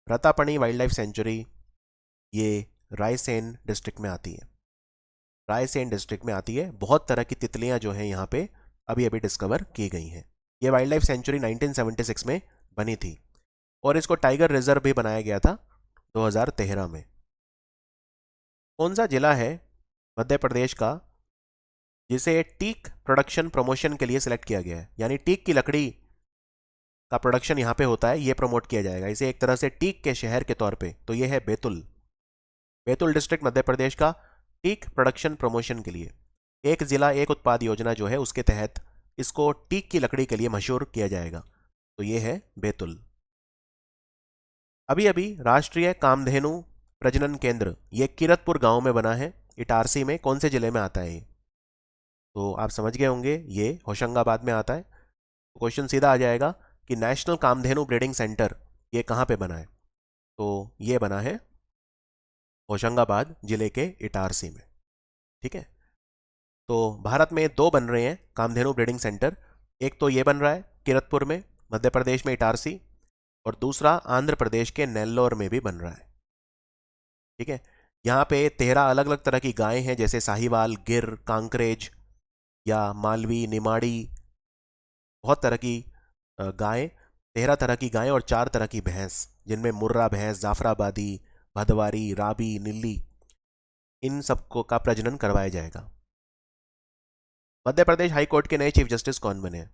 [SPEAKER 2] रतापणी वाइल्ड लाइफ सेंचुरी ये रायसेन डिस्ट्रिक्ट में आती है। रायसेन डिस्ट्रिक्ट में आती है। बहुत तरह की तितलियां जो हैं यहाँ पे अभी अभी डिस्कवर की गई हैं। ये वाइल्ड लाइफ सेंचुरी 1976 में बनी थी और इसको टाइगर रिजर्व भी बनाया गया था 2013 में। कौन सा जिला है मध्य प्रदेश का जिसे टीक प्रोडक्शन प्रमोशन के लिए सिलेक्ट किया गया है? यानी टीक की लकड़ी का प्रोडक्शन यहाँ पे होता है, ये प्रमोट किया जाएगा इसे एक तरह से टीक के शहर के तौर पे। तो ये है बैतुल। बैतुल डिस्ट्रिक्ट मध्य प्रदेश का टीक प्रोडक्शन प्रमोशन के लिए, एक जिला एक उत्पाद योजना जो है उसके तहत इसको टीक की लकड़ी के लिए मशहूर किया जाएगा। तो ये है बैतुल। अभी अभी राष्ट्रीय कामधेनु प्रजनन केंद्र ये किरतपुर गांव में बना है, इटारसी में। कौन से जिले में आता है ये? तो आप समझ गए होंगे, ये होशंगाबाद में आता है। तो क्वेश्चन सीधा आ जाएगा कि नेशनल कामधेनु ब्रीडिंग सेंटर ये कहाँ पे बना है? तो ये बना है होशंगाबाद जिले के इटारसी में। ठीक है। तो भारत में दो बन रहे हैं कामधेनु ब्रीडिंग सेंटर। एक तो ये बन रहा है किरतपुर में मध्य प्रदेश में इटारसी, और दूसरा आंध्र प्रदेश के नेल्लोर में भी बन रहा है। ठीक है। यहाँ पे 13 अलग अलग तरह की गायें हैं, जैसे साहिवाल, गिर, कांकरेज या मालवी, निमाड़ी। बहुत तरह की गायें, 13 तरह की गायें और 4 तरह की भैंस, जिनमें मुर्रा भैंस, जाफराबादी, भदवारी, राबी, नीली, इन सबको का प्रजनन करवाया जाएगा। मध्य प्रदेश हाईकोर्ट के नए चीफ जस्टिस कौन बने हैं?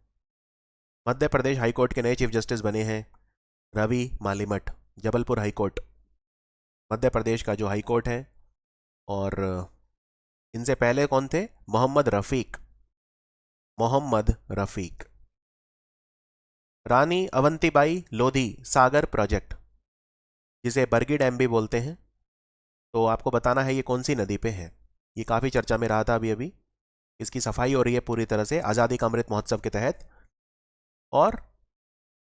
[SPEAKER 2] मध्य प्रदेश हाईकोर्ट के नए चीफ जस्टिस बने हैं रवि मालीमठ। जबलपुर हाईकोर्ट मध्य प्रदेश का जो हाईकोर्ट है। और इनसे पहले कौन थे? मोहम्मद रफीक। मोहम्मद रफीक। रानी अवंतीबाई लोधी सागर प्रोजेक्ट, जिसे बरगी डैम भी बोलते हैं, तो आपको बताना है ये कौन सी नदी पे है। ये काफ़ी चर्चा में रहा था अभी अभी। इसकी सफाई हो रही है पूरी तरह से आज़ादी का अमृत महोत्सव के तहत। और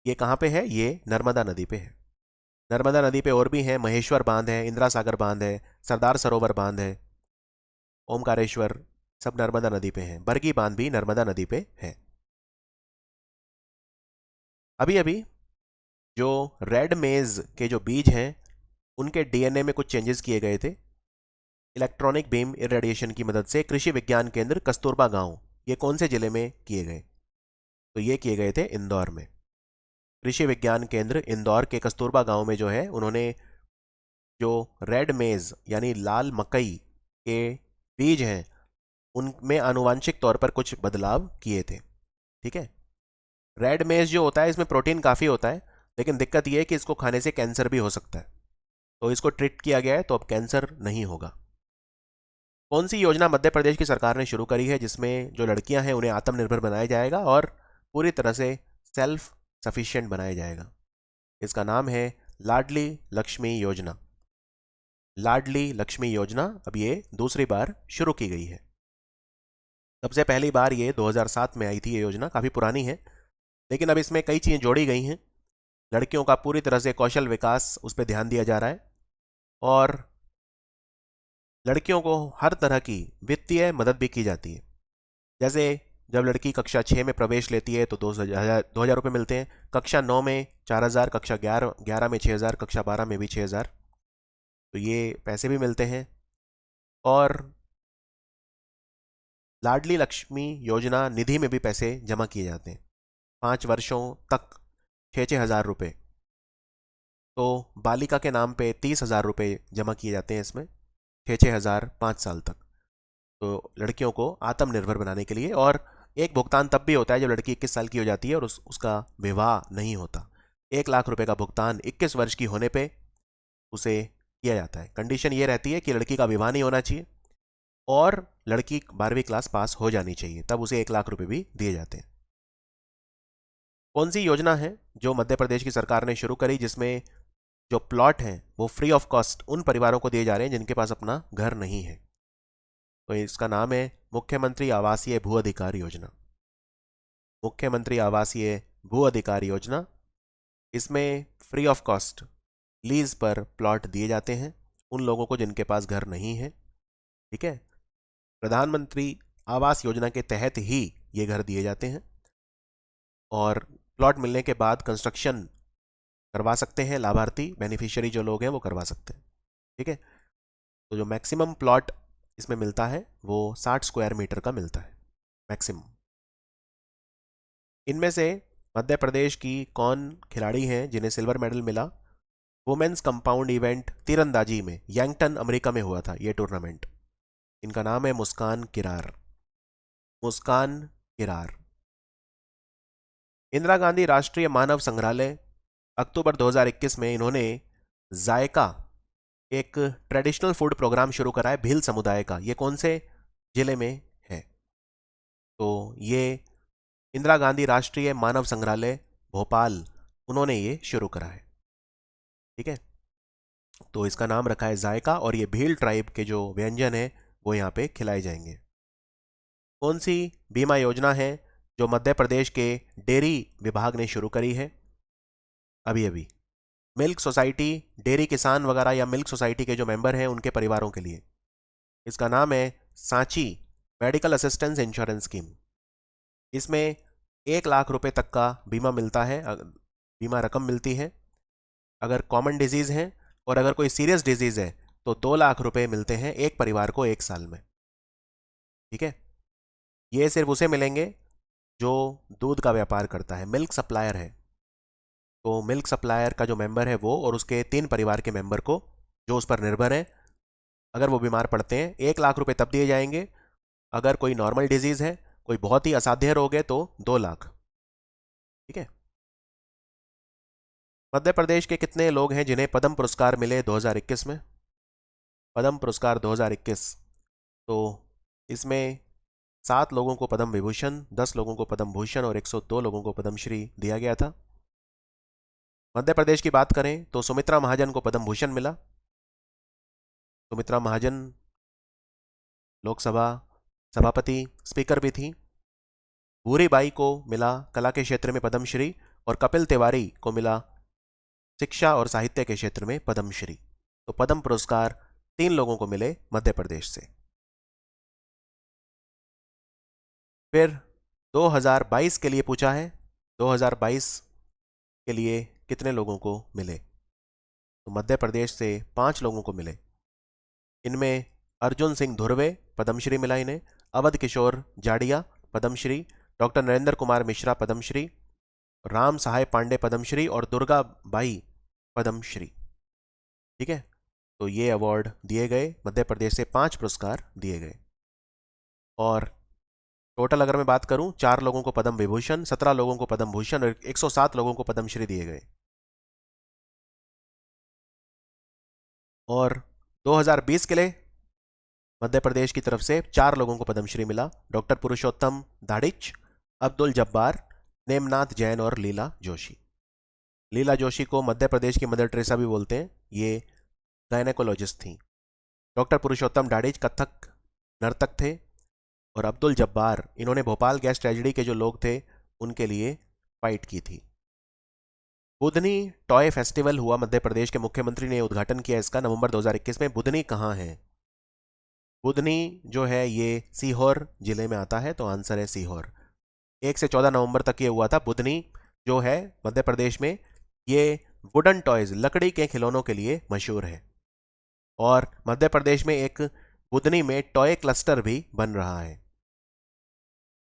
[SPEAKER 2] ये कहाँ पे है? ये नर्मदा नदी पे है। नर्मदा नदी पे और भी हैं, महेश्वर बांध है, इंदिरा सागर बांध है, सरदार सरोवर बांध है, ओमकारेश्वर, सब नर्मदा नदी पे हैं। बरगी बांध भी नर्मदा नदी पे है। अभी अभी जो रेड मेज के जो बीज हैं उनके डीएनए में कुछ चेंजेस किए गए थे इलेक्ट्रॉनिक बीम इरेडिएशन की मदद से। कृषि विज्ञान केंद्र कस्तूरबा गांव ये कौन से जिले में किए गए? तो ये किए गए थे इंदौर में। कृषि विज्ञान केंद्र इंदौर के कस्तूरबा गांव में जो है उन्होंने जो रेड मेज यानी लाल मकई के बीज हैं उनमें आनुवांशिक तौर पर कुछ बदलाव किए थे। ठीक है। रेड मेज जो होता है इसमें प्रोटीन काफ़ी होता है, लेकिन दिक्कत यह है कि इसको खाने से कैंसर भी हो सकता है। तो इसको ट्रीट किया गया है, तो अब कैंसर नहीं होगा। कौन सी योजना मध्य प्रदेश की सरकार ने शुरू करी है जिसमें जो लड़कियां हैं उन्हें आत्मनिर्भर बनाया जाएगा और पूरी तरह से सेल्फ सफिशिएंट बनाया जाएगा? इसका नाम है लाडली लक्ष्मी योजना। लाडली लक्ष्मी योजना अब ये दूसरी बार शुरू की गई है। सबसे पहली बार ये 2007 में आई थी। ये योजना काफ़ी पुरानी है, लेकिन अब इसमें कई चीज़ें जोड़ी गई हैं। लड़कियों का पूरी तरह से कौशल विकास, उस पर ध्यान दिया जा रहा है, और लड़कियों को हर तरह की वित्तीय मदद भी की जाती है। जैसे जब लड़की कक्षा 6 में प्रवेश लेती है तो 2,000 रुपये मिलते हैं, कक्षा 9 में 4,000, कक्षा 11 में 6,000, कक्षा 12 में भी 6,000, तो ये पैसे भी मिलते हैं। और लाडली लक्ष्मी योजना निधि में भी पैसे जमा किए जाते हैं 5 वर्षों तक, 6-6 हज़ार रुपये। तो बालिका के नाम पे 30,000 रुपये जमा किए जाते हैं इसमें, 6-6 हज़ार 5 साल तक, तो लड़कियों को आत्मनिर्भर बनाने के लिए। और एक भुगतान तब भी होता है जब लड़की 21 साल की हो जाती है और उसका विवाह नहीं होता। 1,00,000 रुपये का भुगतान 21 वर्ष की होने पे उसे किया जाता है। कंडीशन ये रहती है कि लड़की का विवाह नहीं होना चाहिए और लड़की 12वीं क्लास पास हो जानी चाहिए, तब उसे 1,00,000 रुपये भी दिए जाते हैं। कौन सी योजना है जो मध्य प्रदेश की सरकार ने शुरू करी जिसमें जो प्लॉट हैं वो फ्री ऑफ कॉस्ट उन परिवारों को दिए जा रहे हैं जिनके पास अपना घर नहीं है। तो इसका नाम है मुख्यमंत्री आवासीय भू अधिकार योजना। मुख्यमंत्री आवासीय भू अधिकार योजना। इसमें फ्री ऑफ कॉस्ट लीज पर प्लॉट दिए जाते हैं उन लोगों को जिनके पास घर नहीं है। ठीक है, प्रधानमंत्री आवास योजना के तहत ही ये घर दिए जाते हैं और प्लॉट मिलने के बाद कंस्ट्रक्शन करवा सकते हैं लाभार्थी, बेनिफिशियरी जो लोग हैं वो करवा सकते हैं। ठीक है, तो जो मैक्सिमम प्लॉट इसमें मिलता है वो 60 स्क्वायर मीटर का मिलता है मैक्सिमम। इनमें से मध्य प्रदेश की कौन खिलाड़ी हैं जिन्हें सिल्वर मेडल मिला? वुमेन्स कंपाउंड इवेंट तीरंदाजी में यंगटन अमेरिका में हुआ था ये टूर्नामेंट। इनका नाम है मुस्कान किरार। मुस्कान किरार। इंदिरा गांधी राष्ट्रीय मानव संग्रहालय अक्टूबर 2021 में इन्होंने जायका एक ट्रेडिशनल फूड प्रोग्राम शुरू करा है भील समुदाय का। ये कौन से जिले में है? तो ये इंदिरा गांधी राष्ट्रीय मानव संग्रहालय भोपाल, उन्होंने ये शुरू करा है। ठीक है, तो इसका नाम रखा है जायका और ये भील ट्राइब के जो व्यंजन है वो यहाँ पे खिलाए जाएंगे। कौन सी बीमा योजना है जो मध्य प्रदेश के डेयरी विभाग ने शुरू करी है अभी अभी? मिल्क सोसाइटी, डेयरी किसान वगैरह या मिल्क सोसाइटी के जो मेंबर हैं उनके परिवारों के लिए। इसका नाम है Sanchi medical assistance insurance scheme. इसमें 1 लाख रुपए तक का बीमा मिलता है, बीमा रकम मिलती है अगर कॉमन डिजीज है, और अगर कोई सीरियस डिजीज है तो 2 लाख रुपए मिलते हैं एक परिवार को 1 साल में। ठीक है, ये सिर्फ उसे मिलेंगे जो दूध का व्यापार करता है, मिल्क सप्लायर है। तो मिल्क सप्लायर का जो मेंबर है वो और उसके 3 परिवार के मेंबर को जो उस पर निर्भर है, अगर वो बीमार पड़ते हैं 1 लाख रुपए तब दिए जाएंगे। अगर कोई नॉर्मल डिजीज है, कोई बहुत ही असाध्य रोग है तो 2 लाख। ठीक है, मध्य प्रदेश के कितने लोग हैं जिन्हें पद्म पुरस्कार मिले 2021 में? पद्म पुरस्कार 2021, तो इसमें 7 लोगों को पद्म विभूषण, 10 लोगों को पद्म भूषण और 102 लोगों को पद्मश्री दिया गया था। मध्य प्रदेश की बात करें तो सुमित्रा महाजन को पद्म भूषण मिला। सुमित्रा महाजन लोकसभा सभापति, स्पीकर भी थी। भूरी बाई को मिला कला के क्षेत्र में पद्मश्री और कपिल तिवारी को मिला शिक्षा और साहित्य के क्षेत्र में पद्मश्री। तो पद्म पुरस्कार 3 लोगों को मिले मध्य प्रदेश से। फिर 2022 के लिए पूछा है, 2022 के लिए कितने लोगों को मिले? तो मध्य प्रदेश से 5 लोगों को मिले। इनमें अर्जुन सिंह धुर्वे पद्मश्री मिला इन्हें, अवध किशोर जाड़िया पद्मश्री, डॉक्टर नरेंद्र कुमार मिश्रा पद्मश्री, राम सहाय पांडे पद्मश्री और दुर्गा बाई पद्मश्री। ठीक है, तो ये अवार्ड दिए गए, मध्य प्रदेश से 5 पुरस्कार दिए गए। और टोटल अगर मैं बात करूं, 4 लोगों को पद्म विभूषण, 17 लोगों को पद्म भूषण और 107 लोगों को पद्मश्री दिए गए। और 2020 के लिए मध्य प्रदेश की तरफ से 4 लोगों को पद्मश्री मिला, डॉक्टर पुरुषोत्तम दाड़िच, अब्दुल जब्बार, नेमनाथ जैन और लीला जोशी। लीला जोशी को मध्य प्रदेश की मदर टेरेसा भी बोलते हैं, ये गायनेकोलॉजिस्ट थी। डॉक्टर पुरुषोत्तम दाड़िच कथक नर्तक थे और अब्दुल जब्बार, इन्होंने भोपाल गैस ट्रेजेडी के जो लोग थे उनके लिए फाइट की थी। बुधनी टॉय फेस्टिवल हुआ, मध्य प्रदेश के मुख्यमंत्री ने उद्घाटन किया इसका नवंबर 2021 में। बुधनी कहाँ है? बुधनी जो है ये सीहोर जिले में आता है, तो आंसर है सीहोर। 1 से 14 नवंबर तक ये हुआ था। बुधनी जो है मध्य प्रदेश में, ये वुडन टॉयज, लकड़ी के खिलौनों के लिए मशहूर है। और मध्य प्रदेश में एक बुधनी में टॉय क्लस्टर भी बन रहा है।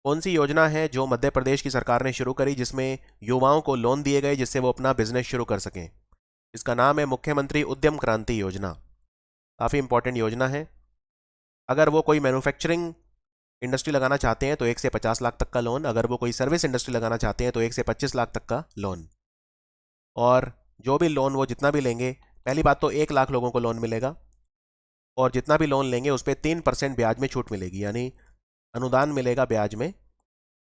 [SPEAKER 2] कौन सी योजना है जो मध्य प्रदेश की सरकार ने शुरू करी जिसमें युवाओं को लोन दिए गए जिससे वो अपना बिजनेस शुरू कर सकें? इसका नाम है मुख्यमंत्री उद्यम क्रांति योजना। काफ़ी इंपॉर्टेंट योजना है। अगर वो कोई मैन्युफैक्चरिंग इंडस्ट्री लगाना चाहते हैं तो 1 से 50 लाख तक का लोन, अगर वो कोई सर्विस इंडस्ट्री लगाना चाहते हैं तो 1 से 25 लाख तक का लोन। और जो भी लोन वो जितना भी लेंगे, पहली बात तो 1 लाख लोगों को लोन मिलेगा और जितना भी लोन लेंगे उस पर 3% ब्याज में छूट मिलेगी, यानी अनुदान मिलेगा ब्याज में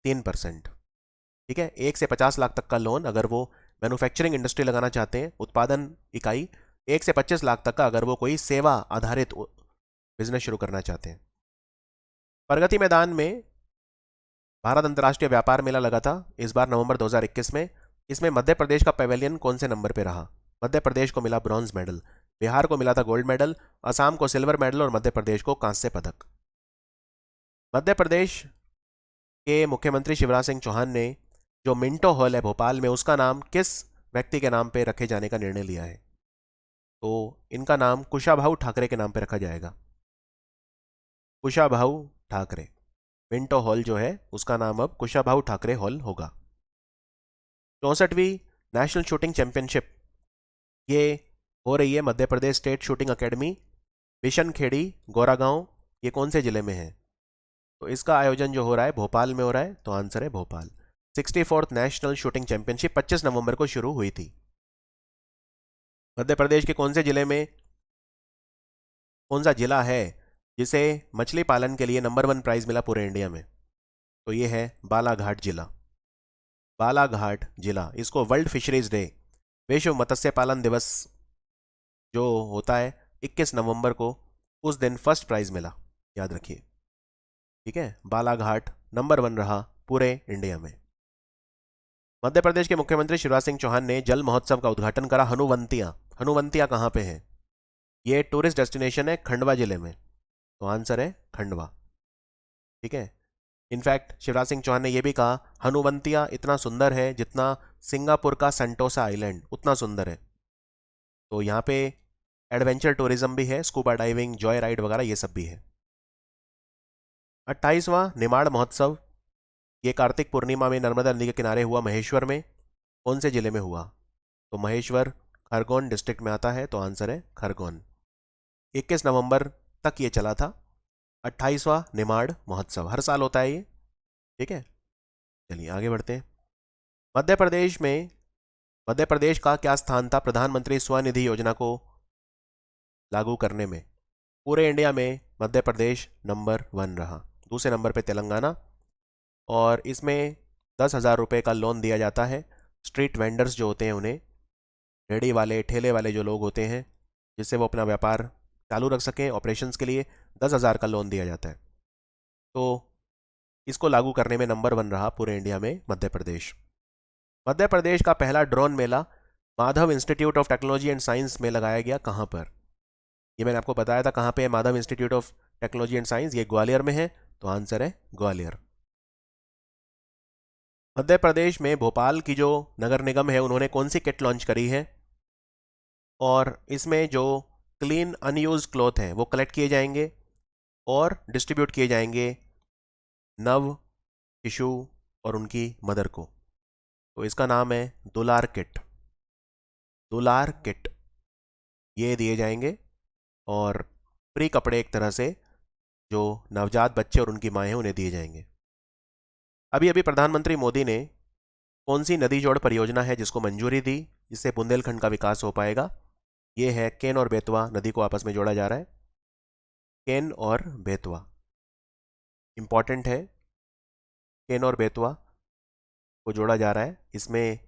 [SPEAKER 2] 3%। ठीक है, 1 से 50 लाख तक का लोन अगर वो मैन्युफैक्चरिंग इंडस्ट्री लगाना चाहते हैं, उत्पादन इकाई 1 से 25 लाख तक का, अगर वो कोई सेवा आधारित बिजनेस शुरू करना चाहते हैं। प्रगति मैदान में भारत अंतर्राष्ट्रीय व्यापार मेला लगा था इस बार नवंबर 2021 में। इसमें मध्य प्रदेश का पेवेलियन कौन से नंबर पे रहा? मध्य प्रदेश को मिला ब्रॉन्ज मेडल, बिहार को मिला था गोल्ड मेडल, असम को सिल्वर मेडल और मध्य प्रदेश को कांस्य पदक। मध्य प्रदेश के मुख्यमंत्री शिवराज सिंह चौहान ने जो मिंटो हॉल है भोपाल में, उसका नाम किस व्यक्ति के नाम पे रखे जाने का निर्णय लिया है? तो इनका नाम कुशाभाऊ ठाकरे के नाम पे रखा जाएगा। कुशाभाऊ ठाकरे। मिंटो हॉल जो है उसका नाम अब कुशाभाऊ ठाकरे हॉल होगा। 64वीं नेशनल शूटिंग चैंपियनशिप ये हो रही है मध्य Pradesh state shooting academy, Bishankhedi, गोरागांव, ये कौन से जिले में है? तो इसका आयोजन जो हो रहा है भोपाल में हो रहा है, तो आंसर है Bhopal. 64th national shooting championship 25 नवंबर को शुरू हुई थी। मध्य प्रदेश के कौन से जिले में, कौन सा जिला है जिसे मछली पालन के लिए नंबर 1 प्राइज मिला पूरे इंडिया में? तो ये है बालाघाट जिला। बालाघाट जिला, इसको वर्ल्ड फिशरीज डे, विश्व मत्स्य पालन दिवस जो होता है 21 नवंबर को, उस दिन फर्स्ट प्राइज मिला, याद रखिए। ठीक है, बालाघाट नंबर 1 रहा पूरे इंडिया में। मध्य प्रदेश के मुख्यमंत्री शिवराज सिंह चौहान ने जल महोत्सव का उद्घाटन करा हनुवंतिया। हनुवंतिया कहाँ पे है? ये टूरिस्ट डेस्टिनेशन है खंडवा जिले में, तो आंसर है खंडवा। ठीक है, इनफैक्ट शिवराज सिंह चौहान ने यह भी कहा हनुवंतिया इतना सुंदर है जितना सिंगापुर का सेंटोसा आइलैंड उतना सुंदर है। तो यहाँ पे एडवेंचर टूरिज्म भी है, स्कूबा डाइविंग, जॉय राइड वगैरह ये सब भी है। 28वां निमाड़ महोत्सव, ये कार्तिक पूर्णिमा में नर्मदा नदी के किनारे हुआ महेश्वर में, कौन से जिले में हुआ? तो महेश्वर खरगोन डिस्ट्रिक्ट में आता है, तो आंसर है खरगोन। 21 नवंबर तक ये चला था 28वां निमाड़ महोत्सव, हर साल होता है ये। ठीक है, चलिए आगे बढ़ते हैं। मध्य प्रदेश का क्या स्थान था प्रधानमंत्री स्वनिधि योजना को लागू करने में? पूरे इंडिया में मध्य प्रदेश नंबर 1 रहा, दूसरे नंबर पे तेलंगाना, और इसमें 10,000 रुपये का लोन दिया जाता है स्ट्रीट वेंडर्स जो होते हैं उन्हें, रेडी वाले ठेले वाले जो लोग होते हैं, जिससे वो अपना व्यापार चालू रख सकें, ऑपरेशंस के लिए 10,000 का लोन दिया जाता है। तो इसको लागू करने में नंबर 1 रहा पूरे इंडिया में मध्य प्रदेश। मध्य प्रदेश का पहला drone Mela Madhav institute of technology and science में लगाया गया, कहाँ पर? ये मैंने आपको बताया था कहाँ पे है Madhav institute of technology and science, ये ग्वालियर में है, तो आंसर है ग्वालियर। मध्य प्रदेश में भोपाल की जो नगर निगम है उन्होंने कौन सी किट लॉन्च करी है? और इसमें जो क्लीन अनयूज क्लॉथ हैं वो कलेक्ट किए जाएंगे और डिस्ट्रीब्यूट किए जाएंगे नव शिशु और उनकी मदर को, तो इसका नाम है दुलार किट। दुलार किट ये दिए जाएंगे और फ्री कपड़े एक तरह से जो नवजात बच्चे और उनकी माएँ हैं उन्हें दिए जाएंगे। अभी अभी प्रधानमंत्री मोदी ने कौन सी नदी जोड़ परियोजना है जिसको मंजूरी दी, जिससे बुंदेलखंड का विकास हो पाएगा? ये है केन और बेतवा नदी को आपस में जोड़ा जा रहा है। केन और बेतवा इंपॉर्टेंट है, केन और बेतवा को जोड़ा जा रहा है। इसमें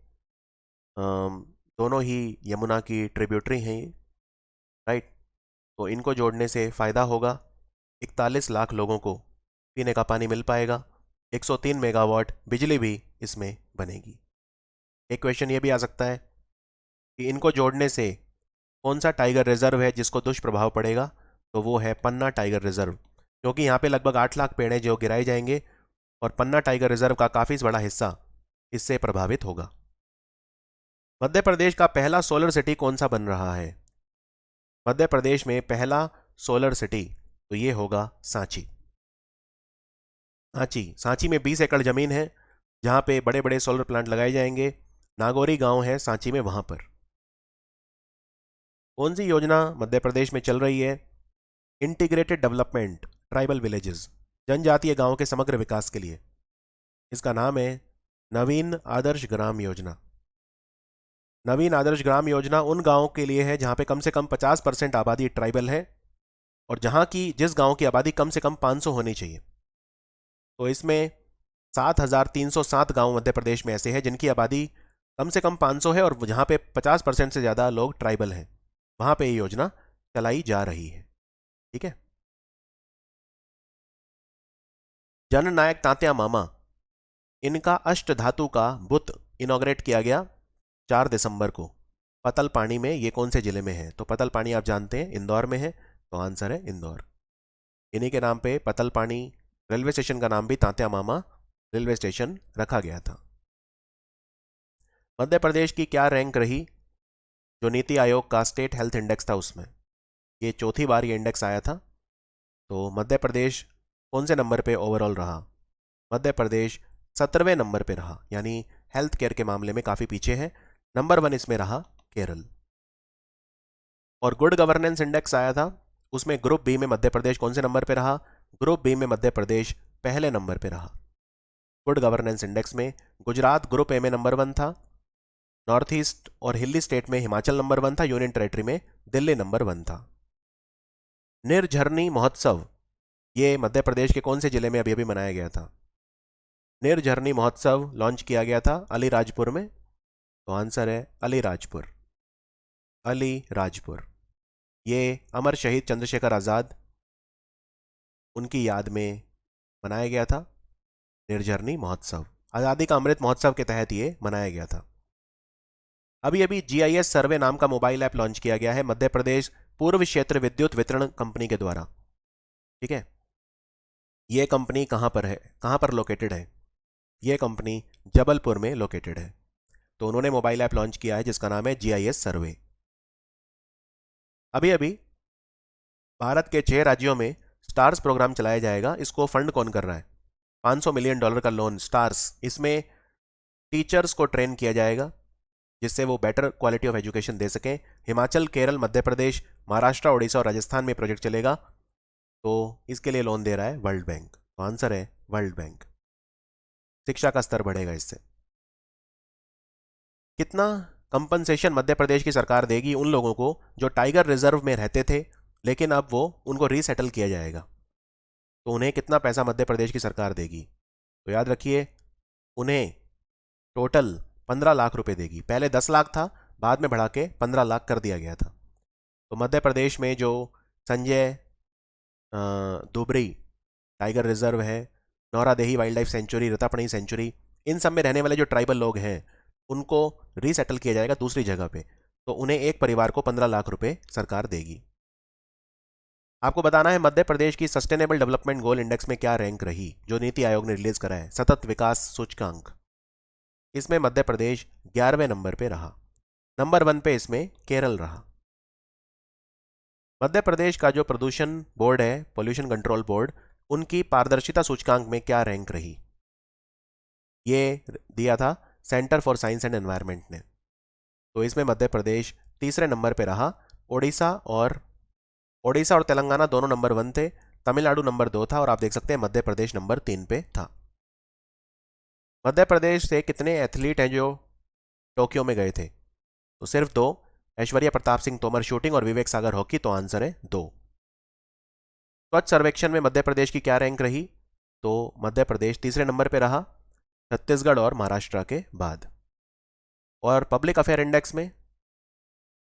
[SPEAKER 2] दोनों ही यमुना की ट्रिब्यूटरी हैं, राइट? तो इनको जोड़ने से फ़ायदा होगा, 41 लाख लोगों को पीने का पानी मिल पाएगा, 103 मेगावाट बिजली भी इसमें बनेगी। एक क्वेश्चन ये भी आ सकता है कि इनको जोड़ने से कौन सा टाइगर रिजर्व है जिसको दुष्प्रभाव पड़ेगा? तो वो है पन्ना टाइगर रिजर्व, क्योंकि यहाँ पे लगभग 8 लाख पेड़ हैं जो गिराए जाएंगे और पन्ना टाइगर रिजर्व का काफ़ी बड़ा हिस्सा इससे प्रभावित होगा। मध्य प्रदेश का पहला सोलर सिटी कौन सा बन रहा है? मध्य प्रदेश में पहला सोलर सिटी तो ये होगा सांची। सांची में 20 एकड़ जमीन है जहाँ पे बड़े बड़े सोलर प्लांट लगाए जाएंगे। नागौरी गांव है सांची में, वहाँ पर। कौन सी योजना मध्य प्रदेश में चल रही है? इंटीग्रेटेड डेवलपमेंट ट्राइबल विलेजेस, जनजातीय गांवों के समग्र विकास के लिए। इसका नाम है नवीन आदर्श ग्राम योजना। नवीन आदर्श ग्राम योजना उन गांवों के लिए है जहां पे कम से कम 50% आबादी ट्राइबल है और जिस गांव की आबादी कम से कम 500 होनी चाहिए। तो इसमें 7,307 गांव मध्य प्रदेश में ऐसे हैं जिनकी आबादी कम से कम 500 है और जहाँ पे 50% से ज़्यादा लोग ट्राइबल हैं वहाँ पे ये योजना चलाई जा रही है। ठीक है। जननायक तात्या मामा, इनका अष्ट धातु का बुत इनॉग्रेट किया गया 4 दिसंबर को पतलपानी में। ये कौन से जिले में है? तो पतलपानी आप जानते हैं इंदौर में है, तो आंसर है इंदौर। इन्हीं के नाम पे पतलपानी रेलवे स्टेशन का नाम भी तात्या मामा रेलवे स्टेशन रखा गया था। मध्य प्रदेश की क्या रैंक रही जो नीति आयोग का स्टेट हेल्थ इंडेक्स था उसमें? ये चौथी बार ये इंडेक्स आया था। तो मध्य प्रदेश कौन से नंबर पे ओवरऑल रहा? मध्य प्रदेश 17वें नंबर पे रहा, यानी हेल्थ केयर के मामले में काफ़ी पीछे है। नंबर 1 इसमें रहा केरल। और गुड गवर्नेंस इंडेक्स आया था, उसमें ग्रुप बी में मध्य प्रदेश कौन से नंबर पे रहा? ग्रुप बी में मध्य प्रदेश पहले नंबर पे रहा। गुड गवर्नेंस इंडेक्स में गुजरात ग्रुप ए में नंबर 1 था, नॉर्थ ईस्ट और हिली स्टेट में हिमाचल नंबर 1 था, यूनियन टेरेटरी में दिल्ली नंबर 1 था। निर्झरनी महोत्सव ये मध्य प्रदेश के कौन से जिले में अभी अभी मनाया गया था? निर्झरनी महोत्सव लॉन्च किया गया था अलीराजपुर में, तो आंसर है अलीराजपुर। अलीराजपुर ये अमर शहीद चंद्रशेखर आज़ाद उनकी याद में मनाया गया था निर्झरनी महोत्सव। आज़ादी का अमृत महोत्सव के तहत ये मनाया गया था। अभी अभी GIS सर्वे नाम का मोबाइल ऐप लॉन्च किया गया है मध्य प्रदेश पूर्व क्षेत्र विद्युत वितरण कंपनी के द्वारा। ठीक है। ये कंपनी कहाँ पर है, कहाँ पर लोकेटेड है? ये कंपनी जबलपुर में लोकेटेड है। तो उन्होंने मोबाइल ऐप लॉन्च किया है जिसका नाम है GIS सर्वे। अभी अभी भारत के 6 राज्यों में स्टार्स प्रोग्राम चलाया जाएगा। इसको फंड कौन कर रहा है? $500 मिलियन का लोन स्टार्स। इसमें टीचर्स को ट्रेन किया जाएगा जिससे वो बेटर क्वालिटी ऑफ एजुकेशन दे सकें। हिमाचल, केरल, मध्य प्रदेश, महाराष्ट्र, उड़ीसा और राजस्थान में प्रोजेक्ट चलेगा। तो इसके लिए लोन दे रहा है वर्ल्ड बैंक। तो आंसर है वर्ल्ड बैंक। शिक्षा का स्तर बढ़ेगा इससे। कितना कंपनसेशन मध्य प्रदेश की सरकार देगी उन लोगों को जो टाइगर रिजर्व में रहते थे लेकिन अब वो उनको रीसेटल किया जाएगा? तो उन्हें कितना पैसा मध्य प्रदेश की सरकार देगी? तो याद रखिए उन्हें टोटल 15 लाख रुपए देगी। पहले 10 लाख था, बाद में बढ़ा के 15 लाख कर दिया गया था। तो मध्य प्रदेश में जो संजय दुबरी टाइगर रिजर्व है, Nauradehi wildlife sanctuary, Ratapani sanctuary, इन सब में रहने वाले जो ट्राइबल लोग हैं उनको रीसेटल किया जाएगा दूसरी जगह पे। तो उन्हें एक परिवार को 15 लाख रुपए सरकार देगी। आपको बताना है मध्य प्रदेश की सस्टेनेबल डेवलपमेंट गोल इंडेक्स में क्या रैंक रही जो नीति आयोग ने रिलीज करा है, सतत विकास सूचकांक। इसमें मध्य प्रदेश 11वें नंबर पे रहा। नंबर 1 पे इसमें केरल रहा। मध्य प्रदेश का जो प्रदूषण बोर्ड है, पोल्यूशन कंट्रोल बोर्ड, उनकी पारदर्शिता सूचकांक में क्या रैंक रही? ये दिया था centre for science and environment ने। तो इसमें मध्य प्रदेश तीसरे नंबर पे रहा। ओडिशा और तेलंगाना दोनों नंबर 1 थे, तमिलनाडु नंबर 2 था और आप देख सकते हैं मध्य प्रदेश नंबर 3 पे था। मध्य प्रदेश से कितने एथलीट हैं जो टोक्यो में गए थे? तो सिर्फ 2, ऐश्वर्या प्रताप सिंह तोमर शूटिंग और विवेक सागर हॉकी। तो आंसर है 2। स्वच्छ सर्वेक्षण में मध्य प्रदेश की क्या रैंक रही? तो मध्य प्रदेश तीसरे नंबर पे रहा, छत्तीसगढ़ और महाराष्ट्र के बाद। और पब्लिक अफेयर इंडेक्स में,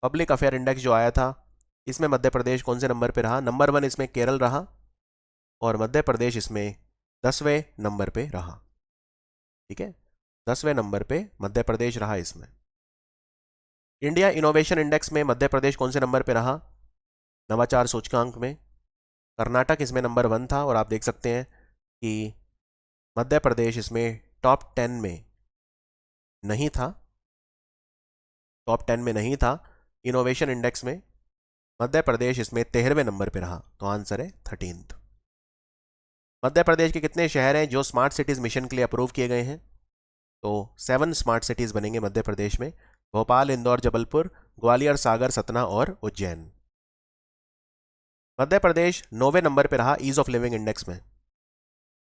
[SPEAKER 2] पब्लिक अफेयर इंडेक्स जो आया था इसमें मध्य प्रदेश कौन से नंबर पे रहा? नंबर 1 इसमें केरल रहा और मध्य प्रदेश इसमें 10वें नंबर पे रहा। ठीक है, 10वें नंबर पे मध्य प्रदेश रहा इसमें। इंडिया इनोवेशन इंडेक्स में मध्य प्रदेश कौन से नंबर पे रहा? नवाचार सूचकांक में कर्नाटक इसमें नंबर 1 था और आप देख सकते हैं कि मध्य प्रदेश इसमें टॉप 10 में नहीं था। टॉप 10 में नहीं था इनोवेशन इंडेक्स में। मध्य प्रदेश इसमें 13वें नंबर पे रहा। तो आंसर है 13th। मध्य प्रदेश के कितने शहर हैं जो स्मार्ट सिटीज मिशन के लिए अप्रूव किए गए हैं? तो 7 स्मार्ट सिटीज बनेंगे मध्य प्रदेश में, भोपाल, इंदौर, जबलपुर, ग्वालियर, सागर, सतना और उज्जैन। मध्य प्रदेश 9वें नंबर पे रहा ईज ऑफ लिविंग इंडेक्स में।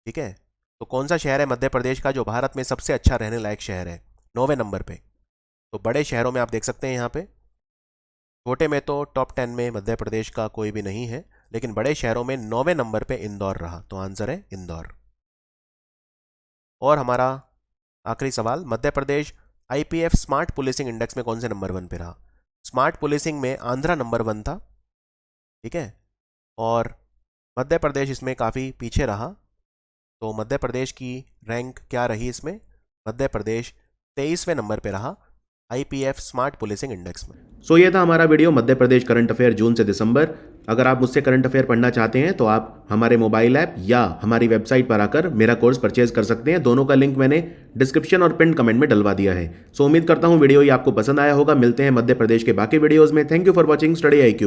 [SPEAKER 2] ठीक है, तो कौन सा शहर है मध्य प्रदेश का जो भारत में सबसे अच्छा रहने लायक शहर है? 9वें नंबर पे। तो बड़े शहरों में आप देख सकते हैं यहाँ पे, छोटे में तो टॉप 10 में मध्य प्रदेश का कोई भी नहीं है, लेकिन बड़े शहरों में 9वें नंबर पे इंदौर रहा। तो आंसर है इंदौर। और हमारा आखिरी सवाल, Madhya Pradesh IPF smart policing index में कौन से नंबर 1 पे रहा? स्मार्ट पुलिसिंग में आंध्रा नंबर 1 था, ठीक है, और मध्य प्रदेश इसमें काफ़ी पीछे रहा। तो मध्य प्रदेश की रैंक क्या रही इसमें? मध्य प्रदेश 23वें नंबर पे रहा आईपीएफ स्मार्ट पुलिसिंग इंडेक्स में।
[SPEAKER 1] सो ये था हमारा video Madhya Pradesh current affair जून से दिसंबर। अगर आप मुझसे करंट अफेयर पढ़ना चाहते हैं तो आप हमारे मोबाइल ऐप या हमारी वेबसाइट पर आकर मेरा कोर्स परचेज कर सकते हैं। दोनों का लिंक मैंने डिस्क्रिप्शन और पिन कमेंट में डलवा दिया है। सो उम्मीद करता हूँ वीडियो ये आपको पसंद आया होगा। मिलते हैं मध्य प्रदेश के बाकी वीडियोज में। Thank you for watching study IQ।